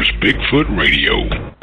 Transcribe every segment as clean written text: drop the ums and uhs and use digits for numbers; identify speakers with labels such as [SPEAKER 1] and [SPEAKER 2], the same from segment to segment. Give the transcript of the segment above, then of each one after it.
[SPEAKER 1] Callers Bigfoot Radio.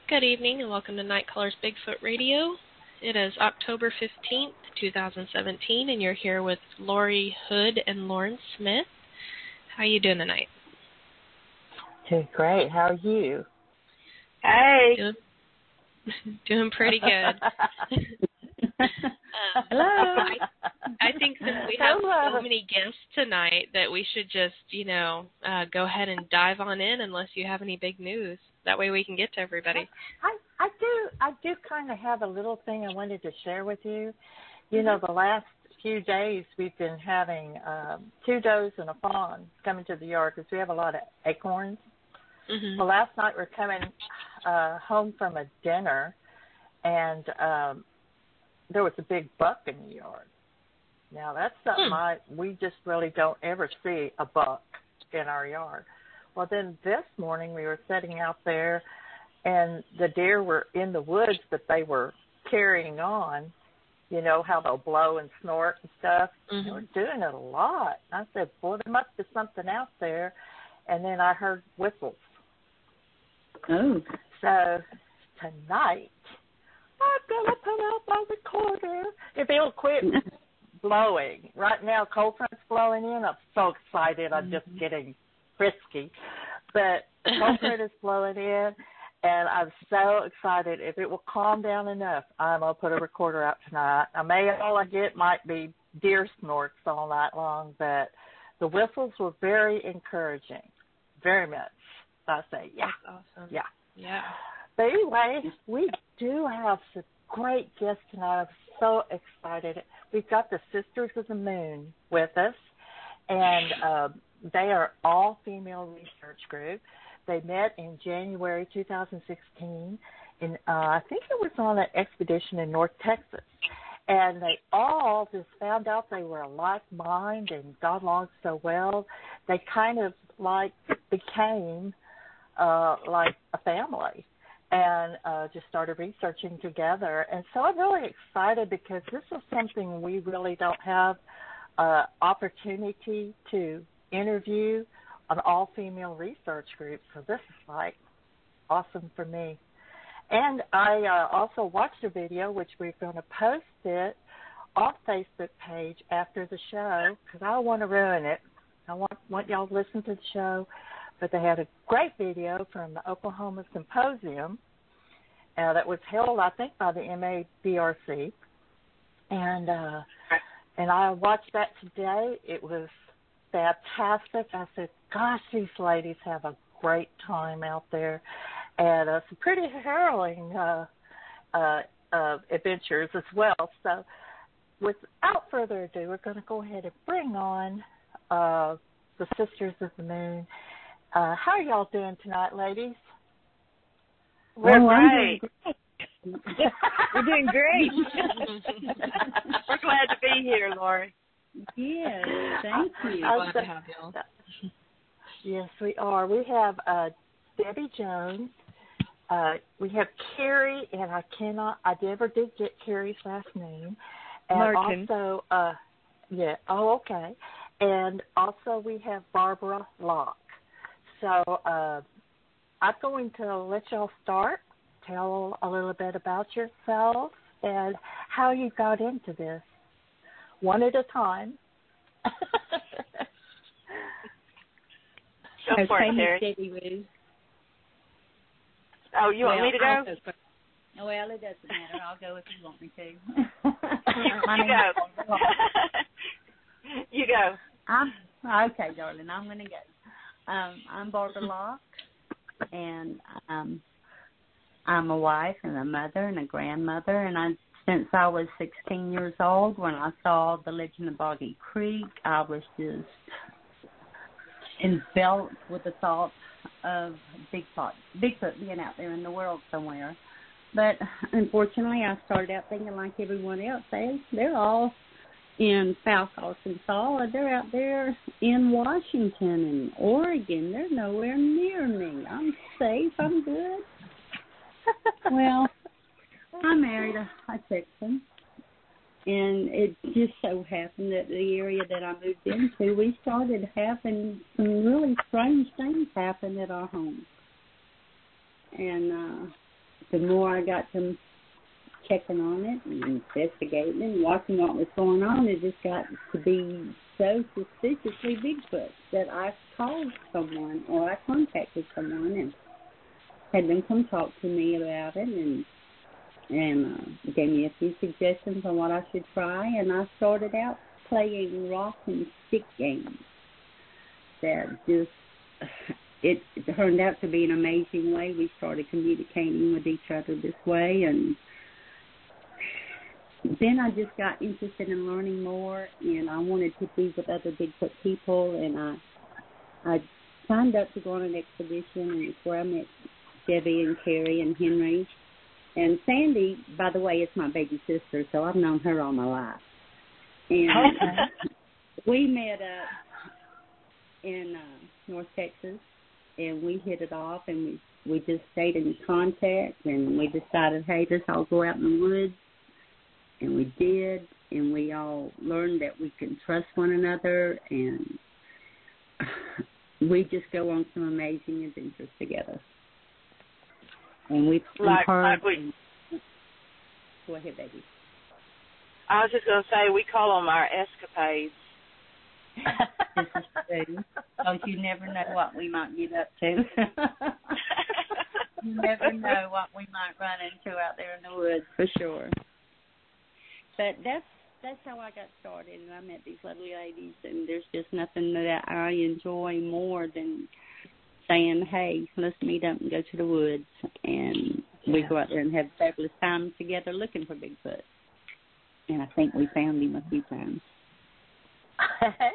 [SPEAKER 2] Good evening and welcome to Nite Callers Bigfoot Radio. It is October 15th, 2017, and you're here with Lori Hood and Lauren Smith. How are you doing tonight?
[SPEAKER 3] Doing great. How are you?
[SPEAKER 4] Hey.
[SPEAKER 2] Doing pretty good.
[SPEAKER 3] Hello.
[SPEAKER 2] I think since we have so many guests tonight that we should just, go ahead and dive on in unless you have any big news. That way we can get to everybody.
[SPEAKER 3] I do kind of have a little thing I wanted to share with you. You know, the last few days we've been having 2 does and a fawn coming to the yard because we have a lot of acorns.
[SPEAKER 2] Mm-hmm.
[SPEAKER 3] Well, last night we're coming home from a dinner, and there was a big buck in the yard. Now, that's something we just really don't ever see a buck in our yard. Well, then this morning we were sitting out there, and the deer were in the woods, but they were carrying on. You know how they'll blow and snort and stuff?
[SPEAKER 2] Mm-hmm.
[SPEAKER 3] They were doing it a lot. I said, boy, there must be something out there. And then I heard whistles.
[SPEAKER 4] Oh.
[SPEAKER 3] So tonight, I'm going to put out my recorder. If it'll quit blowing. Right now, cold front's blowing in. I'm so excited. I'm just getting frisky. But the cold front is blowing in, and I'm so excited. If it will calm down enough, I'm going to put a recorder out tonight. All I get might be deer snorts all night long, but the whistles were very encouraging, very much. I say, yeah.
[SPEAKER 2] That's awesome.
[SPEAKER 3] Yeah.
[SPEAKER 2] Yeah.
[SPEAKER 3] But anyway, we do have some great guests tonight. I'm so excited. We've got the Sisters of the Moon with us, and they are all-female research group. They met in January 2016, and I think it was on an expedition in North Texas. And they all just found out they were a like mind and got along so well. They kind of became like a family and just started researching together. And so I'm really excited because this is something we really don't have opportunity to interview an all-female research group. So this is awesome for me. And I also watched a video, which we're going to post it on Facebook page after the show because I don't want to ruin it. I want y'all to listen to the show. But they had a great video from the Oklahoma Symposium that was held, I think, by the MABRC. And I watched that today. It was fantastic. I said, gosh, these ladies have a great time out there. And some pretty harrowing adventures as well. So without further ado, we're going to go ahead and bring on the Sisters of the Moon. How are y'all doing tonight, ladies?
[SPEAKER 4] We're great.
[SPEAKER 3] We're doing great.
[SPEAKER 4] We're glad to be here, Lori.
[SPEAKER 5] Yes, thank you.
[SPEAKER 2] Glad to have y'all.
[SPEAKER 3] Yes, we are. We have Debi Jones. We have Carrie, and I never did get Carrie's last name. And
[SPEAKER 5] Martin.
[SPEAKER 3] Also, okay. And also we have Barbara Locke. So I'm going to let y'all start. Tell a little bit about yourself and how you got into this. One at a time.
[SPEAKER 4] Go for it, Carrie. Oh, you want me to go?
[SPEAKER 5] Well, it doesn't matter. I'll go if you want me to.
[SPEAKER 4] You go. You go.
[SPEAKER 5] Okay, darling. I'm going to go. I'm Barbara Locke, and I'm a wife and a mother and a grandmother. And since I was 16 years old, when I saw the Legend of Boggy Creek, I was just enveloped with the thought of Bigfoot being out there in the world somewhere. But unfortunately, I started out thinking like everyone else. They're all in Fouke, Arkansas, or they're out there in Washington and Oregon. They're nowhere near me. I'm safe. I'm good. Well, I married a Texan, and it just so happened that the area that I moved into, we started having some really strange things happen at our home. And the more I got to checking on it and investigating and watching what was going on, it just got to be so suspiciously Bigfoot that I called someone or I contacted someone and had them come talk to me about it and gave me a few suggestions on what I should try, and I started out playing rock and stick games. That just, it turned out to be an amazing way. We started communicating with each other this way, and then I just got interested in learning more, and I wanted to be with other Bigfoot people, and I signed up to go on an expedition, and it's where I met Debi and Carrie and Henry. And Sandy, by the way, is my baby sister, so I've known her all my life. And we met up in North Texas, and we hit it off, and we just stayed in contact, and we decided, hey, let's all go out in the woods. And we did, and we all learned that we can trust one another, and we just go on some amazing adventures together. And we've heard... Go ahead, baby.
[SPEAKER 4] I was just going to say, we call them our escapades.
[SPEAKER 5] This is true. Because you never know what we might get up to. You never know what we might run into out there in the woods, for sure. But that's how I got started, and I met these lovely ladies, and there's just nothing that I enjoy more than saying, hey, let's meet up and go to the woods, and we go out there and have fabulous time together looking for Bigfoot. And I think we found him a few times.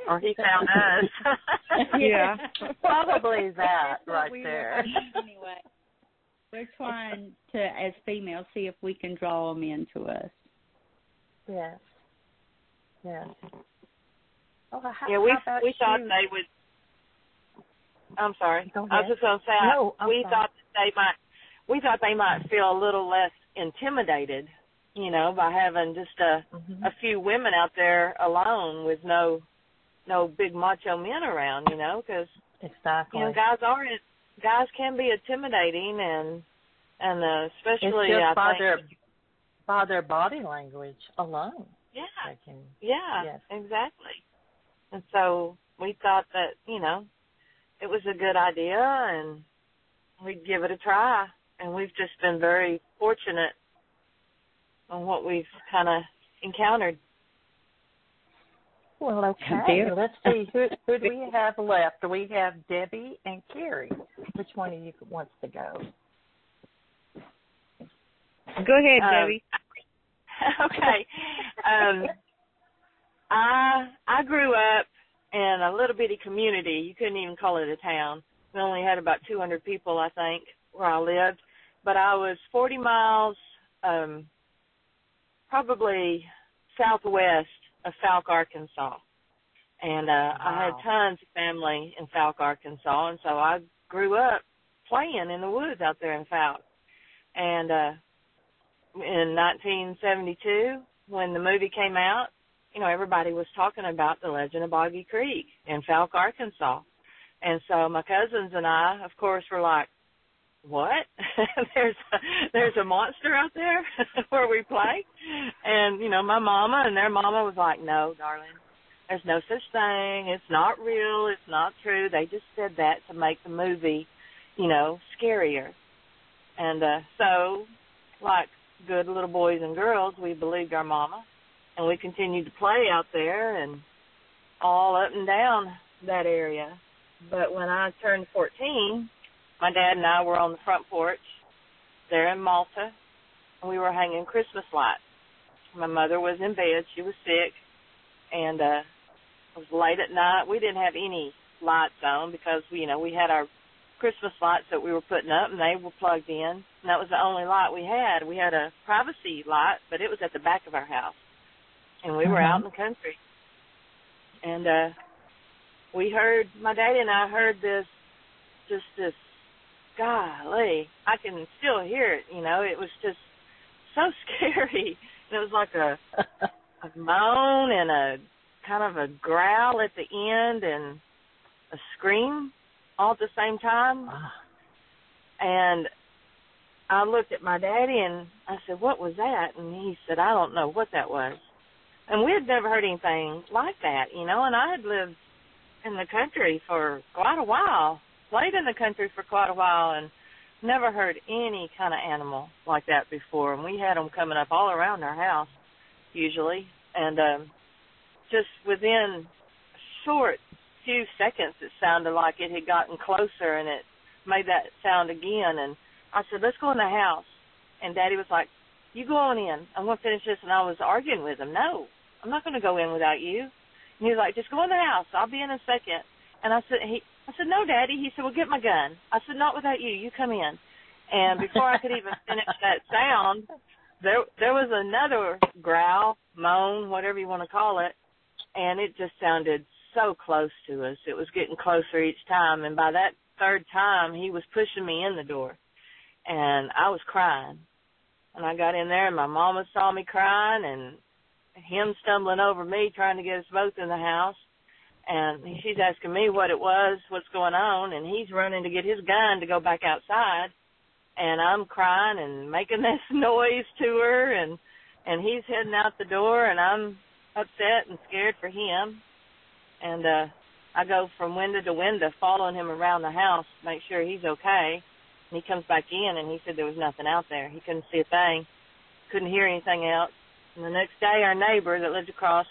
[SPEAKER 4] Or he found us.
[SPEAKER 3] Yeah, probably that right there.
[SPEAKER 5] Anyway, we're trying to, as females, see if we can draw them into us.
[SPEAKER 3] Yes. Yes. Oh,
[SPEAKER 4] we thought they would. I'm sorry. I was just going to say we thought they might feel a little less intimidated, by having just a few women out there alone with no big macho men around, because
[SPEAKER 3] exactly.
[SPEAKER 4] Guys can be intimidating and especially
[SPEAKER 3] it's just by their body language alone.
[SPEAKER 4] Yeah.
[SPEAKER 3] Yes.
[SPEAKER 4] Exactly. And so we thought that, it was a good idea and we'd give it a try. And we've just been very fortunate on what we've kind of encountered.
[SPEAKER 3] Well, okay. Let's see. Who do we have left? We have Debi and Carrie. Which one of you wants to go?
[SPEAKER 4] Go ahead, Debi. Okay. I grew up in a little bitty community. You couldn't even call it a town. We only had about 200 people, I think, where I lived. But I was 40 miles, probably southwest of Fouke, Arkansas. And I had tons of family in Fouke, Arkansas. And so I grew up playing in the woods out there in Fouke. And in 1972, when the movie came out, everybody was talking about the legend of Boggy Creek in Fouke, Arkansas. And so my cousins and I, of course, were like, what? There's a monster out there where we play? And, my mama and their mama was like, no, darling, there's no such thing. It's not real. It's not true. They just said that to make the movie, scarier. And so, like good little boys and girls, we believed our mama. And we continued to play out there and all up and down that area. But when I turned 14, my dad and I were on the front porch there in Malta, and we were hanging Christmas lights. My mother was in bed. She was sick, and it was late at night. We didn't have any lights on because, we had our Christmas lights that we were putting up, and they were plugged in. And that was the only light we had. We had a privacy light, but it was at the back of our house. And we were out in the country. And my daddy and I heard this, golly, I can still hear it, It was just so scary. And it was like a moan and a kind of a growl at the end and a scream all at the same time. And I looked at my daddy and I said, "What was that?" And he said, "I don't know what that was." And we had never heard anything like that, and I had lived in the country for quite a while, played in the country for quite a while, and never heard any kind of animal like that before. And we had them coming up all around our house, usually. And just within a short few seconds, it sounded like it had gotten closer, and it made that sound again. And I said, "Let's go in the house." And Daddy was like, "You go on in. I'm going to finish this." And I was arguing with him. "No, I'm not going to go in without you." And he was like, "Just go in the house. I'll be in a second." And I said, "No, Daddy." He said, "Well, get my gun." I said, "Not without you. You come in." And before I could even finish that sound, there was another growl, moan, whatever you want to call it, and it just sounded so close to us. It was getting closer each time, and by that third time, he was pushing me in the door, and I was crying. And I got in there, and my mama saw me crying, and him stumbling over me, trying to get us both in the house. And she's asking me what it was, what's going on, and he's running to get his gun to go back outside. And I'm crying and making this noise to her, and he's heading out the door, and I'm upset and scared for him. And I go from window to window, following him around the house to make sure he's okay. And he comes back in, and he said there was nothing out there. He couldn't see a thing, couldn't hear anything else. And the next day, our neighbor that lived across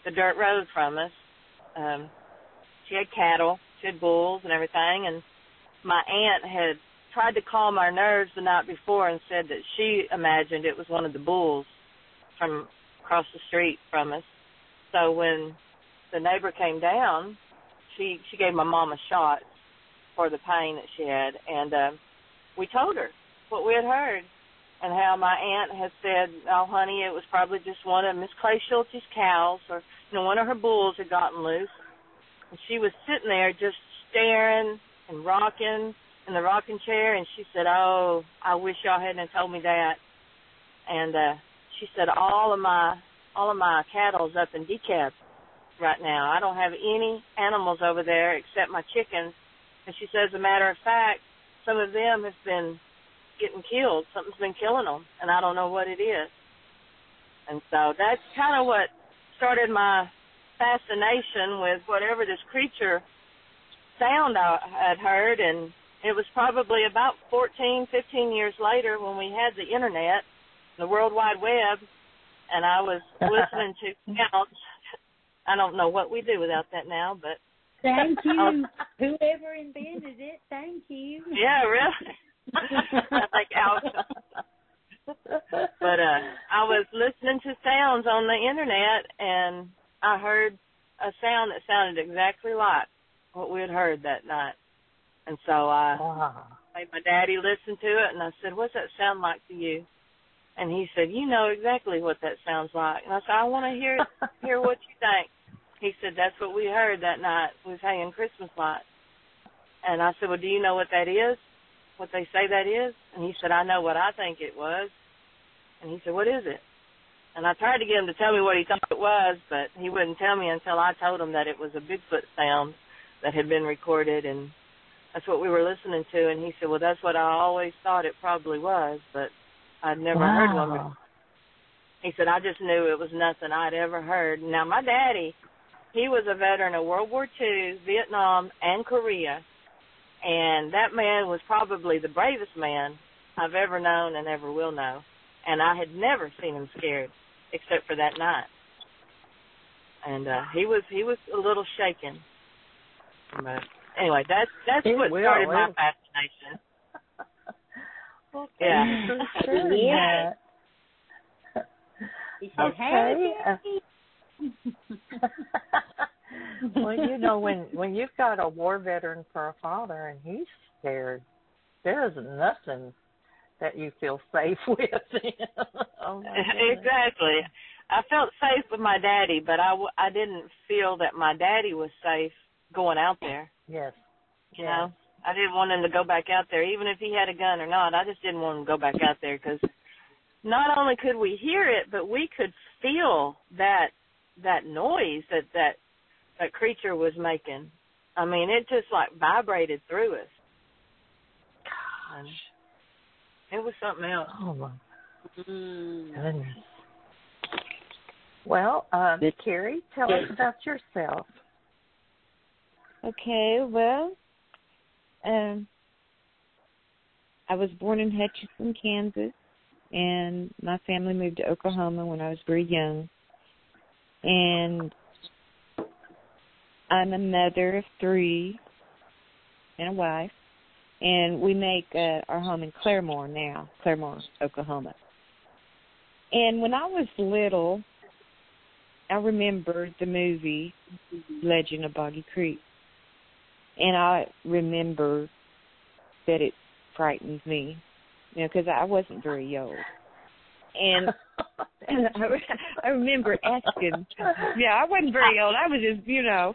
[SPEAKER 4] the dirt road from us, she had cattle, she had bulls and everything, and my aunt had tried to calm our nerves the night before and said that she imagined it was one of the bulls from across the street from us. So when the neighbor came down, she gave my mom a shot for the pain that she had, and we told her what we had heard and how my aunt had said, "Oh, honey, it was probably just one of Miss Clay Schulte's cows, or one of her bulls had gotten loose." And she was sitting there just staring and rocking in the rocking chair, and she said, "Oh, I wish y'all hadn't told me that." And she said, all of my cattle's up in decap right now. I don't have any animals over there except my chickens. And she says, as a matter of fact, some of them have been getting killed. Something's been killing them, and I don't know what it is. And so that's kind of what started my fascination with whatever this creature sound I had heard. And it was probably about 14, 15 years later when we had the Internet, the World Wide Web, and I was listening to sounds. I don't know what we do without that now, but...
[SPEAKER 5] Thank you. Whoever invented it, thank you.
[SPEAKER 4] Yeah, really. I think But I was listening to sounds on the Internet, and I heard a sound that sounded exactly like what we had heard that night. And so I made my daddy listen to it, and I said, "What's that sound like to you?" And he said, "You know exactly what that sounds like." And I said, "I want to hear what you think." He said, "That's what we heard that night. We was hanging Christmas lights." And I said, "Well, do you know what that is? What they say that is?" And he said, "I know what I think it was." And he said, "What is it?" And I tried to get him to tell me what he thought it was, but he wouldn't tell me until I told him that it was a Bigfoot sound that had been recorded, and that's what we were listening to. And he said, "Well, that's what I always thought it probably was, but I'd never heard one before." He said, "I just knew it was nothing I'd ever heard." Now, my daddy, he was a veteran of World War II, Vietnam, and Korea, and that man was probably the bravest man I've ever known and ever will know. And I had never seen him scared, except for that night. And he was a little shaken. But anyway, that's what started my fascination.
[SPEAKER 3] Well,
[SPEAKER 4] yeah.
[SPEAKER 5] Yeah. He said,
[SPEAKER 3] okay.
[SPEAKER 5] "Hey."
[SPEAKER 3] Well, when you've got a war veteran for a father and he's scared. There is nothing that you feel safe with. Oh, my goodness.
[SPEAKER 4] Exactly. I felt safe with my daddy, but I didn't feel that my daddy was safe going out there.
[SPEAKER 3] Yes.
[SPEAKER 4] You know, I didn't want him to go back out there, even if he had a gun or not. I just didn't want him to go back out there because not only could we hear it, but we could feel that noise that creature was making. I mean, it just like vibrated through us.
[SPEAKER 3] Gosh.
[SPEAKER 4] It was something else.
[SPEAKER 3] Oh, my goodness. Well, Carrie, tell us about yourself.
[SPEAKER 1] Okay, well, I was born in Hutchinson, Kansas, and my family moved to Oklahoma when I was very young. And I'm a mother of 3 and a wife, and we make our home in Claremore now, Claremore, Oklahoma. And when I was little, I remember the movie Legend of Boggy Creek. And I remember that it frightened me, you know, because I wasn't very old. And I remember asking, yeah, I wasn't very old. I was just, you know.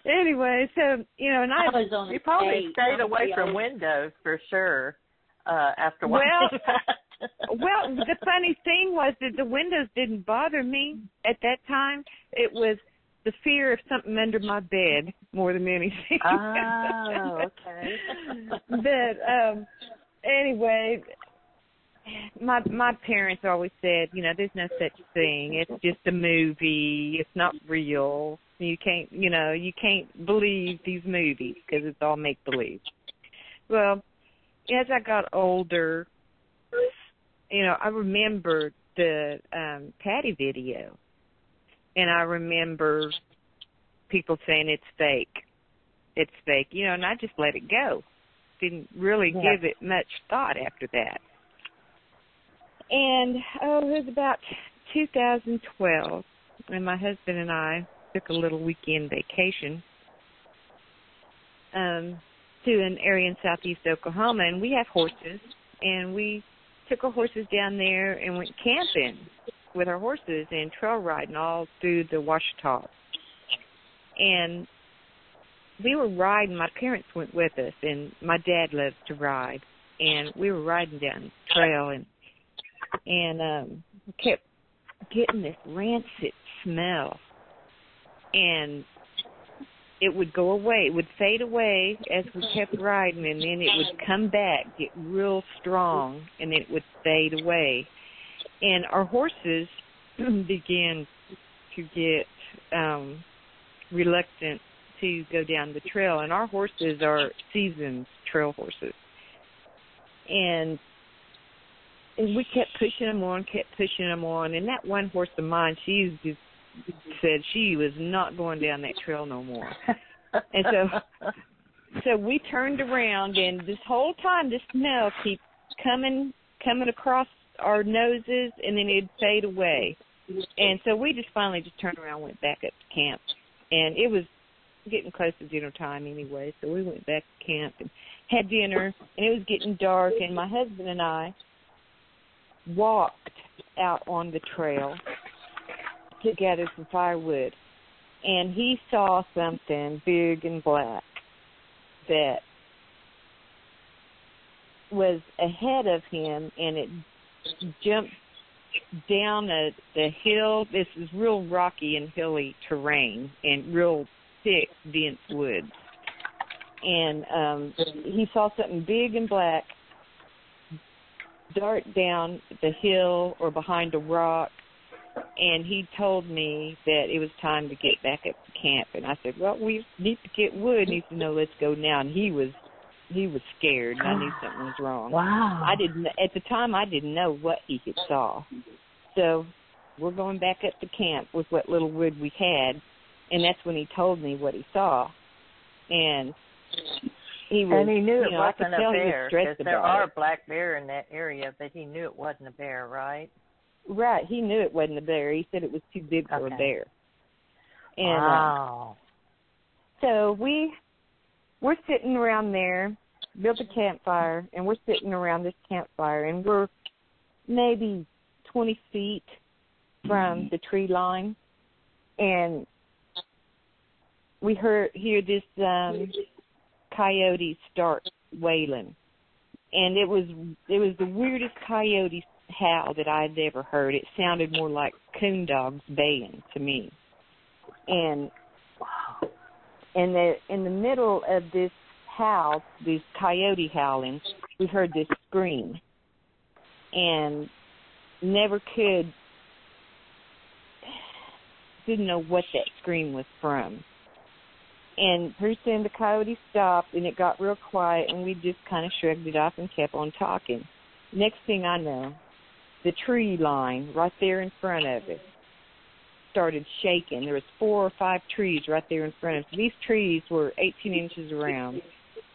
[SPEAKER 1] Anyway, so, you know, and I
[SPEAKER 5] was on
[SPEAKER 3] you probably stayed away from windows for sure after watching that.
[SPEAKER 1] Well, the funny thing was that the windows didn't bother me at that time. It was the fear of something under my bed more than anything.
[SPEAKER 3] Oh, okay.
[SPEAKER 1] But anyway, my parents always said, you know, there's no such thing. It's just a movie. It's not real. You can't believe these movies because it's all make believe. Well, as I got older, you know, I remember the Patty video, and I remember people saying it's fake, you know, and I just let it go. Didn't really give it much thought after that. And, it was about 2012, and my husband and I took a little weekend vacation to an area in southeast Oklahoma, and we have horses, and we took our horses down there and went camping with our horses and trail riding all through the Ouachita. And we were riding, my parents went with us, and my dad loves to ride, and we were riding down the trail and kept getting this rancid smell, and it would go away. It would fade away as we kept riding, and then it would come back, get real strong, and then it would fade away. And our horses began to get reluctant to go down the trail, and our horses are seasoned trail horses. And we kept pushing them on, and that one horse of mine, she just said she was not going down that trail no more. And so we turned around, and this whole time the smell keeps coming across our noses, and then it'd fade away. And so we just finally turned around and went back up to camp. And it was getting close to dinner time anyway, so we went back to camp and had dinner, and it was getting dark, and my husband and I walked out on the trail to gather some firewood, and he saw something big and black that was ahead of him, and it jumped down the hill. This is real rocky and hilly terrain and real thick, dense woods. And he saw something big and black dart down the hill or behind a rock, and he told me that it was time to get back up to camp. And I said, well, we need to get wood. He said, no, let's go now. And he was scared, and I knew something was wrong.
[SPEAKER 3] Wow.
[SPEAKER 1] At the time, I didn't know what he had saw. So we're going back up to camp with what little wood we had, and that's when he told me what he saw. And he
[SPEAKER 3] knew it wasn't a bear, because there are
[SPEAKER 1] it.
[SPEAKER 3] black bear in that area, but he knew it wasn't a bear, right?
[SPEAKER 1] Right, he knew it wasn't a bear. He said it was too big for a bear. And,
[SPEAKER 3] wow.
[SPEAKER 1] So we're sitting around there, built a campfire, and we're sitting around this campfire, and we're maybe 20 feet from the tree line, and we hear this coyote start wailing, and it was the weirdest coyote howl that I'd ever heard. It sounded more like coon dogs baying to me, and in the middle of this howl, this coyote howling, we heard this scream, and didn't know what that scream was from. And pretty soon the coyote stopped, and it got real quiet, and we just kind of shrugged it off and kept on talking. Next thing I know, the tree line right there in front of it started shaking. There was 4 or 5 trees right there in front of us. These trees were 18 inches around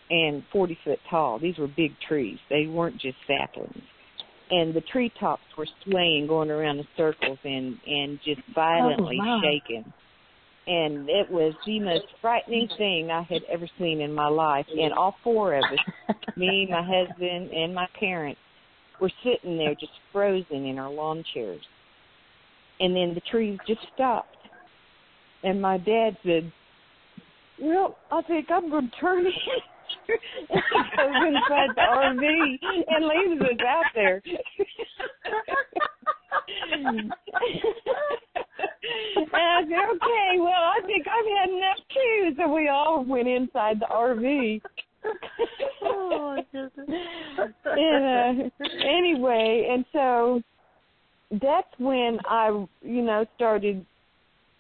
[SPEAKER 1] and 40 foot tall. These were big trees. They weren't just saplings. And the treetops were swaying, going around in circles and just violently shaking. And it was the most frightening thing I had ever seen in my life. And all 4 of us, me, my husband, and my parents, were sitting there just frozen in our lawn chairs. And then the trees just stopped. And my dad said, "Well, I think I'm going to turn in." And he goes inside the RV and leaves us out there. And I said, "Okay, well, I think I've had enough too." So we all went inside the RV.
[SPEAKER 3] Oh,
[SPEAKER 1] and anyway, and so that's when I, started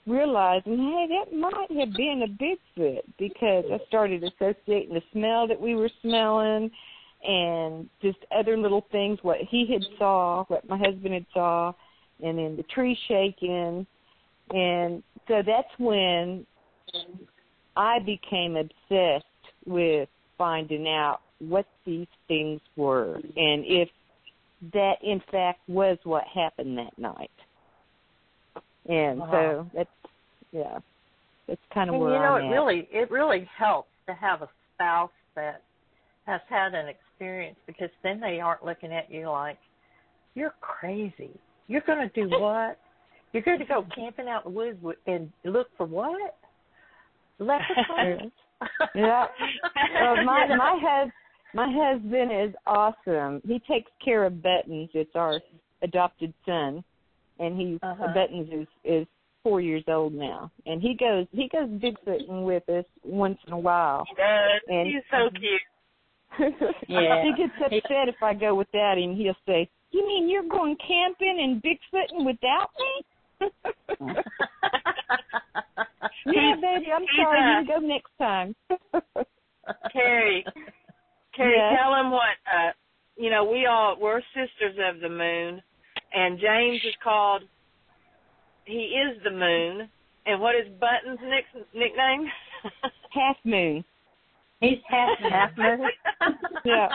[SPEAKER 1] realizing, hey, that might have been a Bigfoot, because I started associating the smell that we were smelling and just other little things, what he had saw, what my husband had saw, and then the tree shaking. And so that's when I became obsessed with finding out what these things were and if that, in fact, was what happened that night. And so that's kind of where I'm at.
[SPEAKER 3] It really helps to have a spouse that has had an experience, because then they aren't looking at you like, you're crazy. You're going to do what? You're going to go camping out in the woods and look for what? Leprechauns?
[SPEAKER 1] Yeah. My husband is awesome. He takes care of Buttons. It's our adopted son, and Buttons is 4 years old now, and he goes Bigfooting with us once in a while.
[SPEAKER 4] He does.
[SPEAKER 1] And
[SPEAKER 4] he's so cute.
[SPEAKER 5] Yeah.
[SPEAKER 1] He gets upset if I go without him. He'll say, "You mean you're going camping and Bigfooting without me?" Yeah, baby, I'm sorry. You can go next time.
[SPEAKER 4] Carrie,
[SPEAKER 1] yes.
[SPEAKER 4] Tell him what, we're sisters of the moon, and James is called, he is the moon, and what is Button's nickname?
[SPEAKER 1] Half Moon.
[SPEAKER 5] He's half moon.
[SPEAKER 1] Yeah.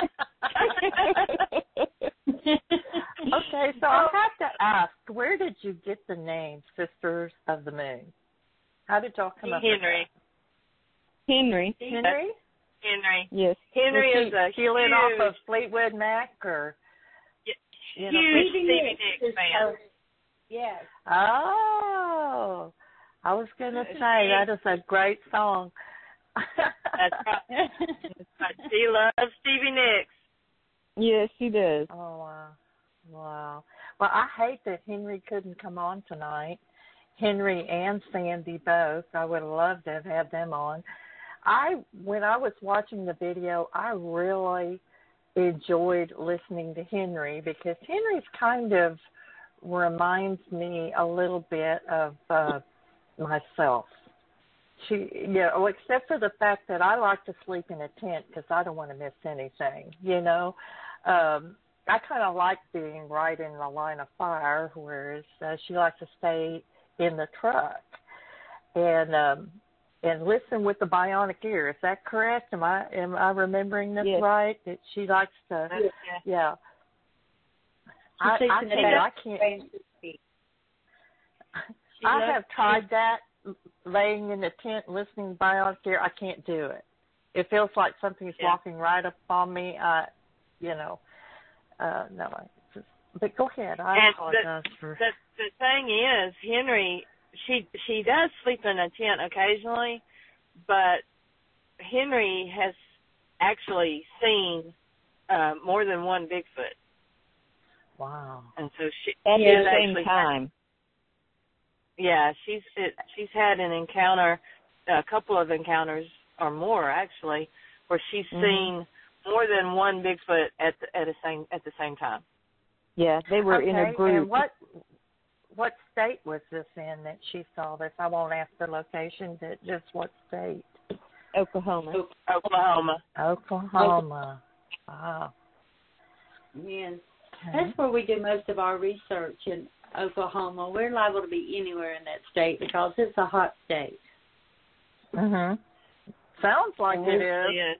[SPEAKER 3] Okay, so I have to ask, where did you get the name Sisters of the Moon? How did y'all come up with that?
[SPEAKER 1] Henry.
[SPEAKER 3] Henry?
[SPEAKER 4] Henry.
[SPEAKER 1] Yes.
[SPEAKER 4] Henry is a
[SPEAKER 3] huge... lit off of Fleetwood Mac, or?
[SPEAKER 4] Huge Stevie Nicks fan.
[SPEAKER 5] Yes.
[SPEAKER 3] Oh, I was going to say, that is a great song.
[SPEAKER 4] That's right. She loves Stevie Nicks.
[SPEAKER 1] Yes, she does.
[SPEAKER 3] Oh, wow. Well, I hate that Henry couldn't come on tonight. Henry and Sandy both. I would have loved to have had them on. When I was watching the video, I really enjoyed listening to Henry, because Henry's kind of reminds me a little bit of myself. Except for the fact that I like to sleep in a tent because I don't want to miss anything, I kind of like being right in the line of fire, whereas she likes to stay in the truck and listen with the bionic ear. Is that correct? Am I remembering this right? That she likes to, yeah. I tell you, I can't. I have tried that, laying in the tent listening to Bionic Ear, I can't do it. It feels like something's walking right up on me. No. But go ahead. I apologize for.
[SPEAKER 4] The thing is, Henry, she does sleep in a tent occasionally, but Henry has actually seen more than one Bigfoot.
[SPEAKER 3] Wow.
[SPEAKER 4] And so she
[SPEAKER 1] at
[SPEAKER 4] she
[SPEAKER 1] the
[SPEAKER 4] has
[SPEAKER 1] same
[SPEAKER 4] actually
[SPEAKER 1] time.
[SPEAKER 4] She's had an encounter, a couple of encounters or more actually, where she's seen more than one Bigfoot at the same time.
[SPEAKER 1] Yeah, they were in a group.
[SPEAKER 3] And what state was this in that she saw this? I won't ask the location, but just what state?
[SPEAKER 1] Oklahoma.
[SPEAKER 3] Oklahoma. Wow.
[SPEAKER 5] Yes.
[SPEAKER 3] Okay.
[SPEAKER 5] That's where we do most of our research in Oklahoma. We're liable to be anywhere in that state because it's a hot state.
[SPEAKER 3] Mhm. Sounds like it is.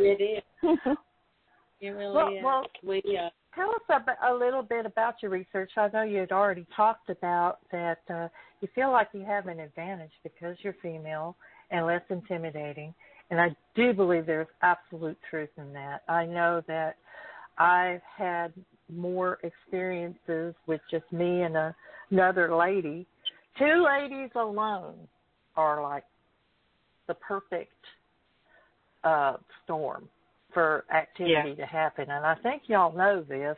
[SPEAKER 5] It is. It really is.
[SPEAKER 3] Well, tell us a little bit about your research. I know you had already talked about that you feel like you have an advantage because you're female and less intimidating. And I do believe there's absolute truth in that. I know that I've had more experiences with just me and another lady. 2 ladies alone are like the perfect storm for activity to happen. And I think y'all know this.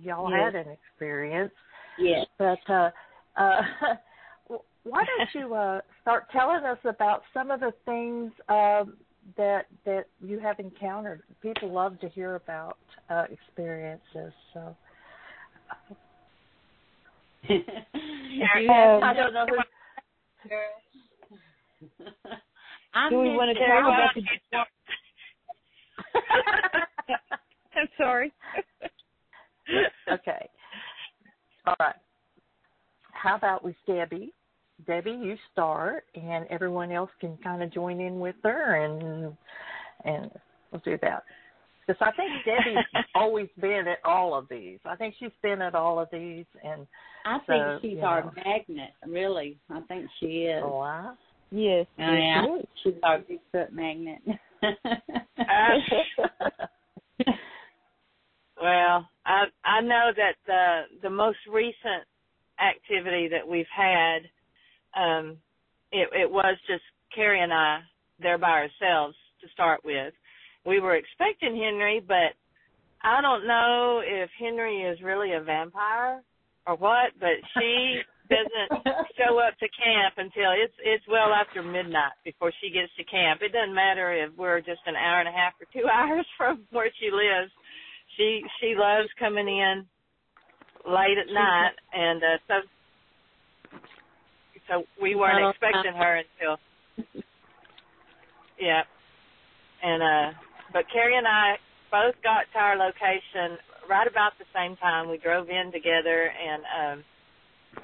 [SPEAKER 3] Y'all had an experience.
[SPEAKER 5] Yes.
[SPEAKER 3] But why don't you start telling us about some of the things that you have encountered? People love to hear about experiences. So I don't know who.
[SPEAKER 1] Do we want to talk about the? I'm sorry.
[SPEAKER 3] Okay. All right. How about with Debi? Debi, you start, and everyone else can kind of join in with her, and we'll do that. Because I think Debi's always been at all of these. I think she's been at all of these, and
[SPEAKER 5] I think she's our magnet. Really, I think she is.
[SPEAKER 3] Oh, wow.
[SPEAKER 1] Yes.
[SPEAKER 5] Yeah, she's our Bigfoot magnet.
[SPEAKER 4] Well, I know that the most recent activity that we've had, it was just Carrie and I there by ourselves to start with. We were expecting Henry, but I don't know if Henry is really a vampire or what, but she doesn't show up to camp until it's well after midnight before she gets to camp. It doesn't matter if we're just an hour and a half or 2 hours from where she lives. She loves coming in late at night, and so we weren't expecting her until and but Carrie and I both got to our location right about the same time. We drove in together, and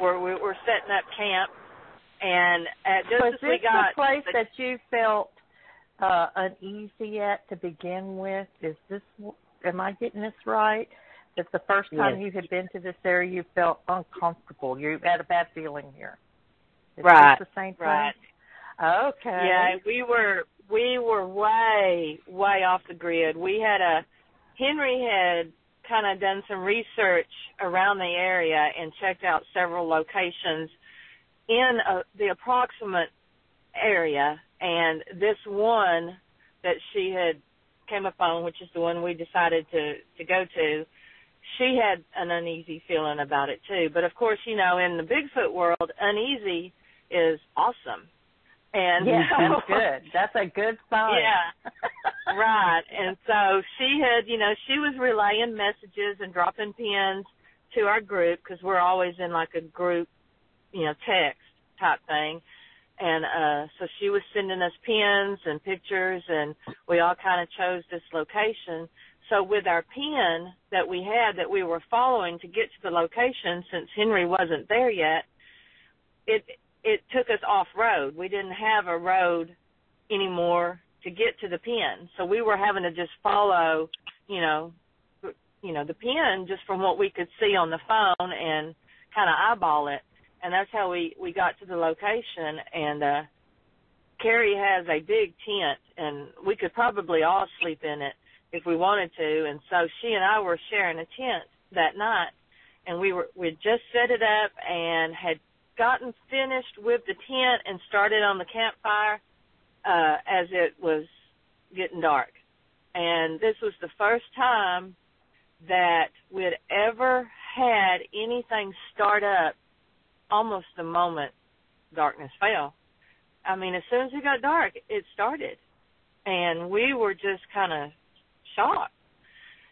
[SPEAKER 4] we're setting up camp, and just as we got
[SPEAKER 3] the place that you felt uneasy at to begin with. Am I getting this right? That the first time you had been to this area, you felt uncomfortable. You had a bad feeling here. Is this the same thing?
[SPEAKER 4] Right.
[SPEAKER 3] Okay.
[SPEAKER 4] Yeah, we were way off the grid. Henry had kind of done some research around the area and checked out several locations in the approximate area, and this one that she had came upon, which is the one we decided to go to, she had an uneasy feeling about it too. But of course, in the Bigfoot world, uneasy is awesome. And
[SPEAKER 3] that's good. That's a good sign.
[SPEAKER 4] Yeah, right. And so she had, she was relaying messages and dropping pins to our group, because we're always in like a group, text type thing. And so she was sending us pins and pictures, and we all kind of chose this location. So with our pin that we had that we were following to get to the location, since Henry wasn't there yet, it took us off-road. We didn't have a road anymore to get to the pin. So we were having to just follow, the pin just from what we could see on the phone and kind of eyeball it. and that's how we got to the location. And Carrie has a big tent, and we could probably all sleep in it if we wanted to. And so she and I were sharing a tent that night, and we'd just set it up and had gotten finished with the tent and started on the campfire as it was getting dark. And this was the first time that we'd ever had anything start up almost the moment darkness fell. I mean, as soon as it got dark, it started. And we were just kind of shocked.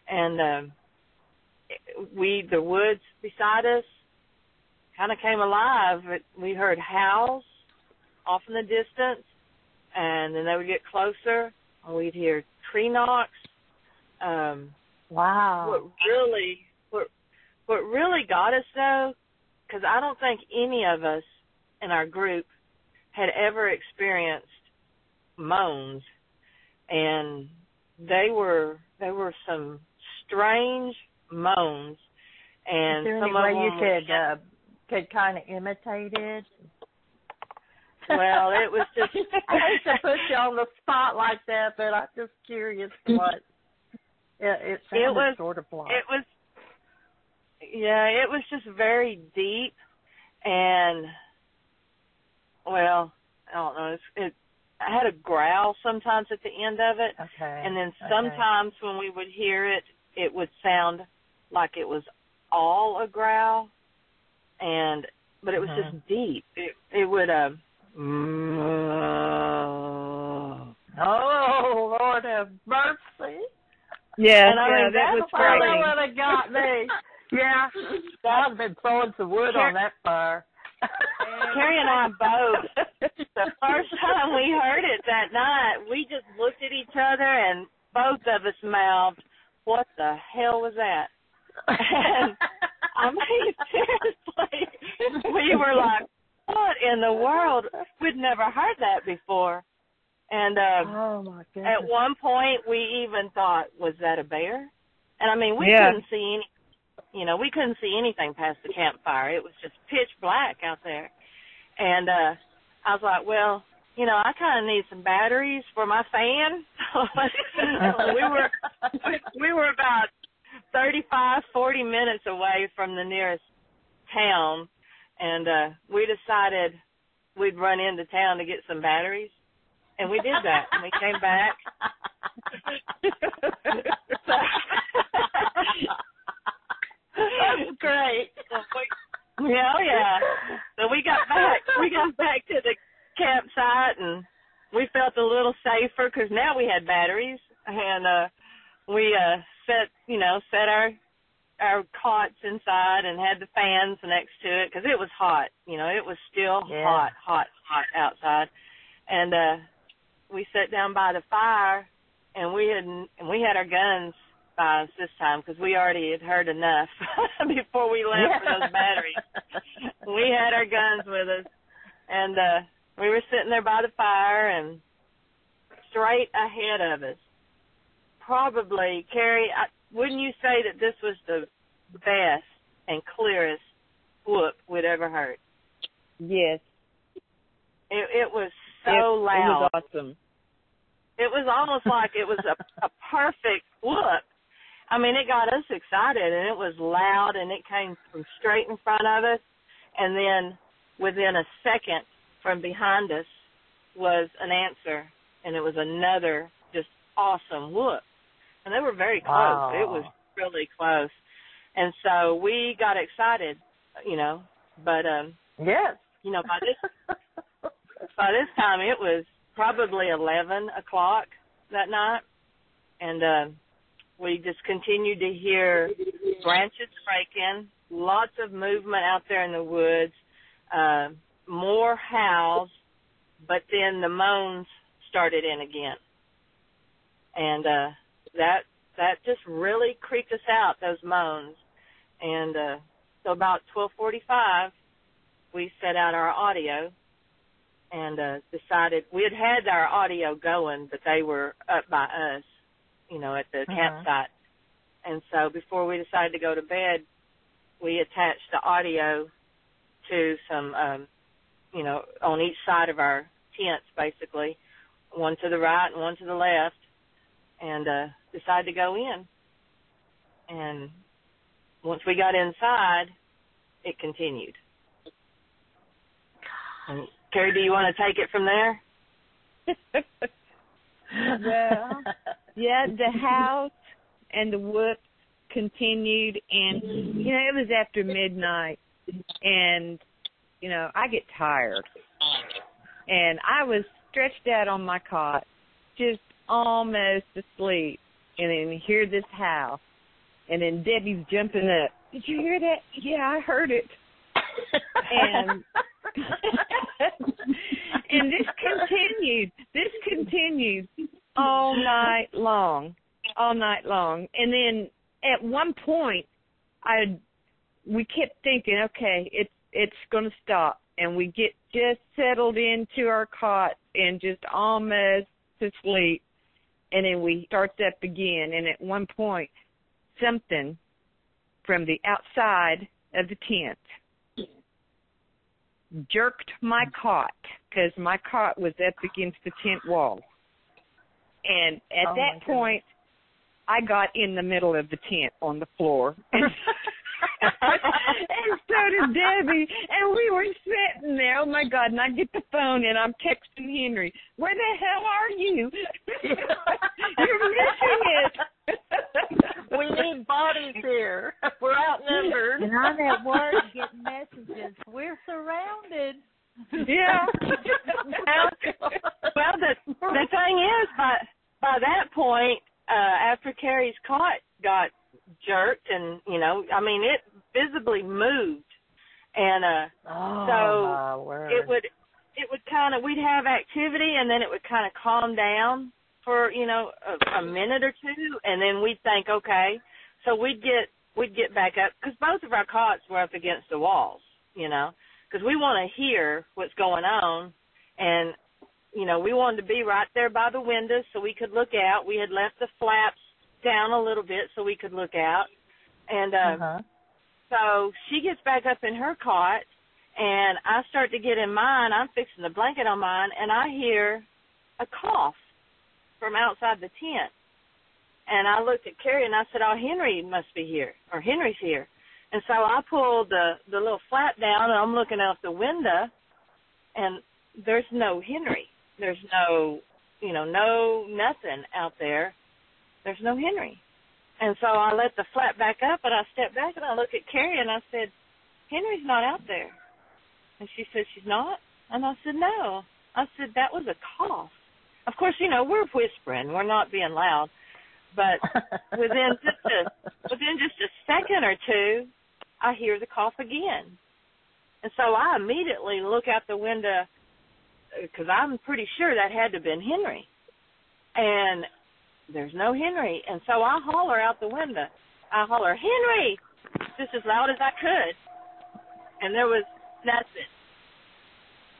[SPEAKER 4] And the woods beside us kind of came alive. We heard howls off in the distance, and then they would get closer, and we'd hear tree knocks.
[SPEAKER 3] Wow.
[SPEAKER 4] What really got us, though, because I don't think any of us in our group had ever experienced moans, and they were some strange moans. And
[SPEAKER 3] is there
[SPEAKER 4] some
[SPEAKER 3] any way
[SPEAKER 4] of them
[SPEAKER 3] you could kind of imitate it?
[SPEAKER 4] Well, it was just
[SPEAKER 3] I hate to put you on the spot like that, but I'm just curious what it sounded sort of like.
[SPEAKER 4] It was just very deep, and well, I don't know. I had a growl sometimes at the end of it, and then sometimes when we would hear it, it would sound like it was all a growl, but it was just deep. It would
[SPEAKER 3] oh, Lord have mercy.
[SPEAKER 1] Yeah,
[SPEAKER 4] that
[SPEAKER 1] was frightening.
[SPEAKER 3] That would have got me. Yeah, I've been throwing some wood on that fire.
[SPEAKER 4] Carrie and I both, the first time we heard it that night, we just looked at each other and both of us mouthed, "What the hell was that?" And I mean, seriously, we were like, what in the world? We'd never heard that before. And
[SPEAKER 3] oh my goodness.
[SPEAKER 4] At one point, we even thought, was that a bear? And I mean, we couldn't see we couldn't see anything past the campfire. It was just pitch black out there. And I was like, well, I kind of need some batteries for my fan. we were about 35, 40 minutes away from the nearest town, and we decided we'd run into town to get some batteries, and we did that. And we came back.
[SPEAKER 3] That's great.
[SPEAKER 4] Yeah. So we got back to the campsite, and we felt a little safer because now we had batteries, and we set our cots inside and had the fans next to it because it was hot. It was still hot outside, and we sat down by the fire, and we had our guns by us this time because we already had heard enough before we left for those batteries. We had our guns with us, and we were sitting there by the fire, and straight ahead of us, probably, Carrie, wouldn't you say that this was the best and clearest whoop we'd ever heard?
[SPEAKER 1] Yes.
[SPEAKER 4] It was so loud.
[SPEAKER 1] It was awesome.
[SPEAKER 4] It was almost like it was a perfect whoop. I mean, it got us excited, and it was loud, and it came from straight in front of us, and then within a second from behind us was an answer, and it was another just awesome whoop. And they were very close.
[SPEAKER 3] Wow.
[SPEAKER 4] It was really close. And so we got excited, but,
[SPEAKER 3] yes.
[SPEAKER 4] By this time it was probably 11 o'clock that night, and we just continued to hear branches breaking, lots of movement out there in the woods, more howls, but then the moans started in again. And that just really creeped us out, those moans. And so about 12:45, we set out our audio and decided we had our audio going, but they were up by us, at the campsite. And so before we decided to go to bed, we attached the audio to some, on each side of our tents, basically, one to the right and one to the left, and decided to go in. And once we got inside, it continued. And Carrie, do you want to take it from there?
[SPEAKER 1] Well, yeah, the house and the whoops continued, and, it was after midnight, and, I get tired. And I was stretched out on my cot, just almost asleep, and then you hear this howl, and then Debbie's jumping up. Did you hear that? Yeah, I heard it. And and this continued all night long. And then at one point, we kept thinking, okay, it's going to stop, and we get just settled into our cot and just almost to sleep, and then we start up again. And at one point, something from the outside of the tent jerked my cot, because my cot was up against the tent wall. And at that point, I got in the middle of the tent on the floor. And so did Debbie. And we were sitting there, oh, my God, and I get the phone, and I'm texting Henry, where the hell are you? You're missing it.
[SPEAKER 3] We need bodies here. We're outnumbered.
[SPEAKER 5] And I'm at work getting messages. We're surrounded.
[SPEAKER 1] Yeah.
[SPEAKER 4] Well, the thing is, by that point, after Carrie's cot got jerked, and it visibly moved, and so it would kind of, we'd have activity, and then it would kind of calm down for a minute or two, and then we'd think, okay, so we'd get back up, because both of our cots were up against the walls, because we want to hear what's going on, and we wanted to be right there by the windows so we could look out. We had left the flaps down a little bit so we could look out. And so she gets back up in her cot, and I start to get in mine. I'm fixing the blanket on mine, and I hear a cough from outside the tent. And I looked at Carrie, and I said, oh, Henry must be here, or Henry's here. And so I pulled the little flap down, and I'm looking out the window, and there's no Henry. There's no, nothing out there. There's no Henry. And so I let the flap back up, and I stepped back, and I looked at Carrie, and I said, Henry's not out there. And she said, she's not? And I said, no. I said, that was a cough. Of course, we're whispering. We're not being loud. But within just a second or two, I hear the cough again. And so I immediately look out the window, because I'm pretty sure that had to have been Henry. And there's no Henry. And so I holler out the window. I holler, Henry, just as loud as I could. And there was nothing,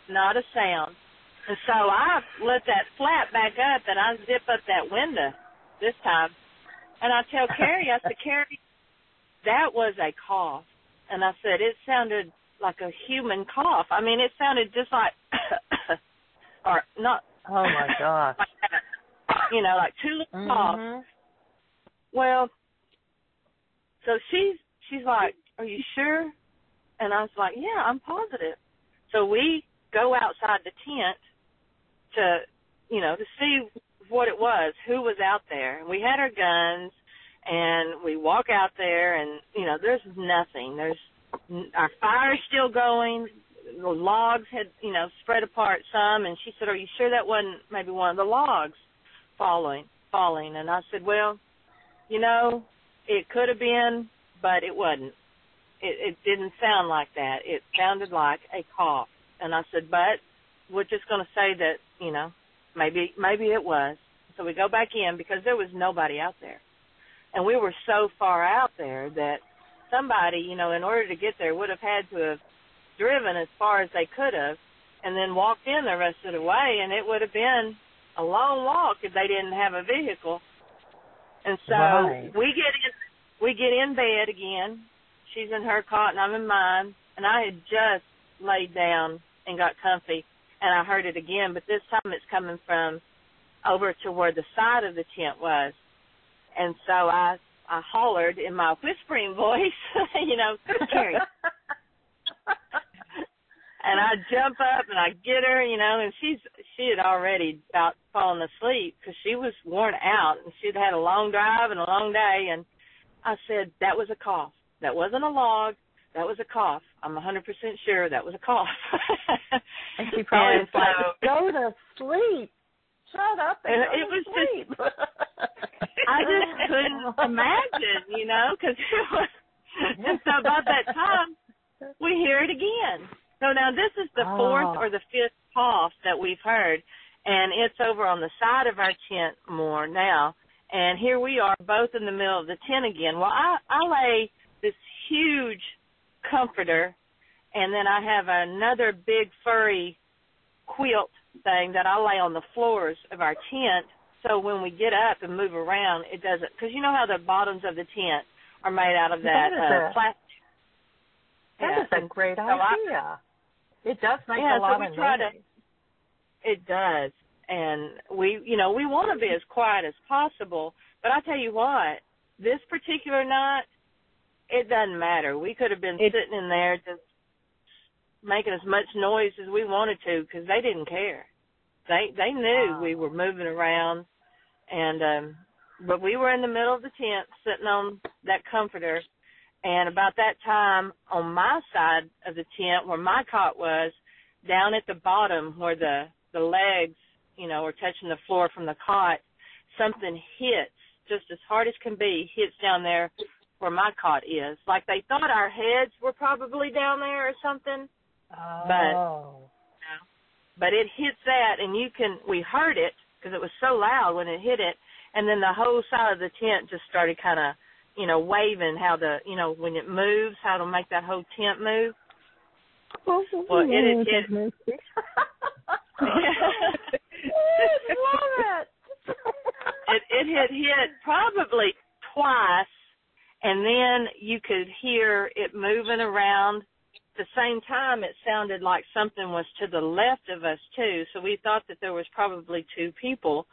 [SPEAKER 4] not a sound. And so I let that flap back up, and I zip up that window this time. And I tell Carrie, I said, Carrie, that was a cough. And I said, it sounded like a human cough. I mean, it sounded just like, or not.
[SPEAKER 3] Oh, my gosh.
[SPEAKER 4] Like that, like two little coughs. Well, so she's like, are you sure? And I was like, yeah, I'm positive. So we go outside the tent to see what it was, who was out there. And we had our guns, and we walk out there, and, there's nothing. Our fire's still going. The logs had, spread apart some, and she said, are you sure that wasn't maybe one of the logs falling? And I said, well, it could have been, but it wasn't. It didn't sound like that. It sounded like a cough. And I said, but we're just going to say that, maybe it was. So we go back in, because there was nobody out there. And we were so far out there that somebody, in order to get there, would have had to have driven as far as they could have and then walked in the rest of the way, and it would have been a long walk if they didn't have a vehicle. And so we get in bed again. She's in her cot, and I'm in mine. And I had just laid down and got comfy, and I heard it again, but this time it's coming from over to where the side of the tent was. And so I hollered in my whispering voice, Carrie. And I jump up and I get her, and she had already about fallen asleep because she was worn out and she'd had a long drive and a long day. And I said, that was a cough. That wasn't a log. That was a cough. I'm 100% sure that was a cough.
[SPEAKER 3] And she probably was go to sleep. Shut up and go to sleep.
[SPEAKER 4] I just couldn't imagine, because it was. And so about that time, we hear it again. So now this is the fourth or the fifth cough that we've heard, and it's over on the side of our tent more now. And here we are, both in the middle of the tent again. Well, I lay this huge comforter, and then I have another big furry quilt thing that I lay on the floors of our tent, so when we get up and move around, it doesn't, because you know how the bottoms of the tent are made out of that plastic.
[SPEAKER 3] That is a great idea. It does make a lot of noise.
[SPEAKER 4] It does, and we want to be as quiet as possible, but I tell you what, this particular night, it doesn't matter. We could have been sitting in there just making as much noise as we wanted to because they didn't care. They knew we were moving around, and but we were in the middle of the tent sitting on that comforter, and about that time on my side of the tent where my cot was, down at the bottom where the legs, were touching the floor from the cot, something hits just as hard as can be, hits down there where my cot is. Like they thought our heads were probably down there or something. But it hits that, and we heard it because it was so loud when it hit it, and then the whole side of the tent just started kind of, waving how when it moves, how to make that whole tent move. Well, it hit.
[SPEAKER 3] Love it.
[SPEAKER 4] It hit probably twice, and then you could hear it moving around. At the same time, it sounded like something was to the left of us, too, so we thought that there was probably two people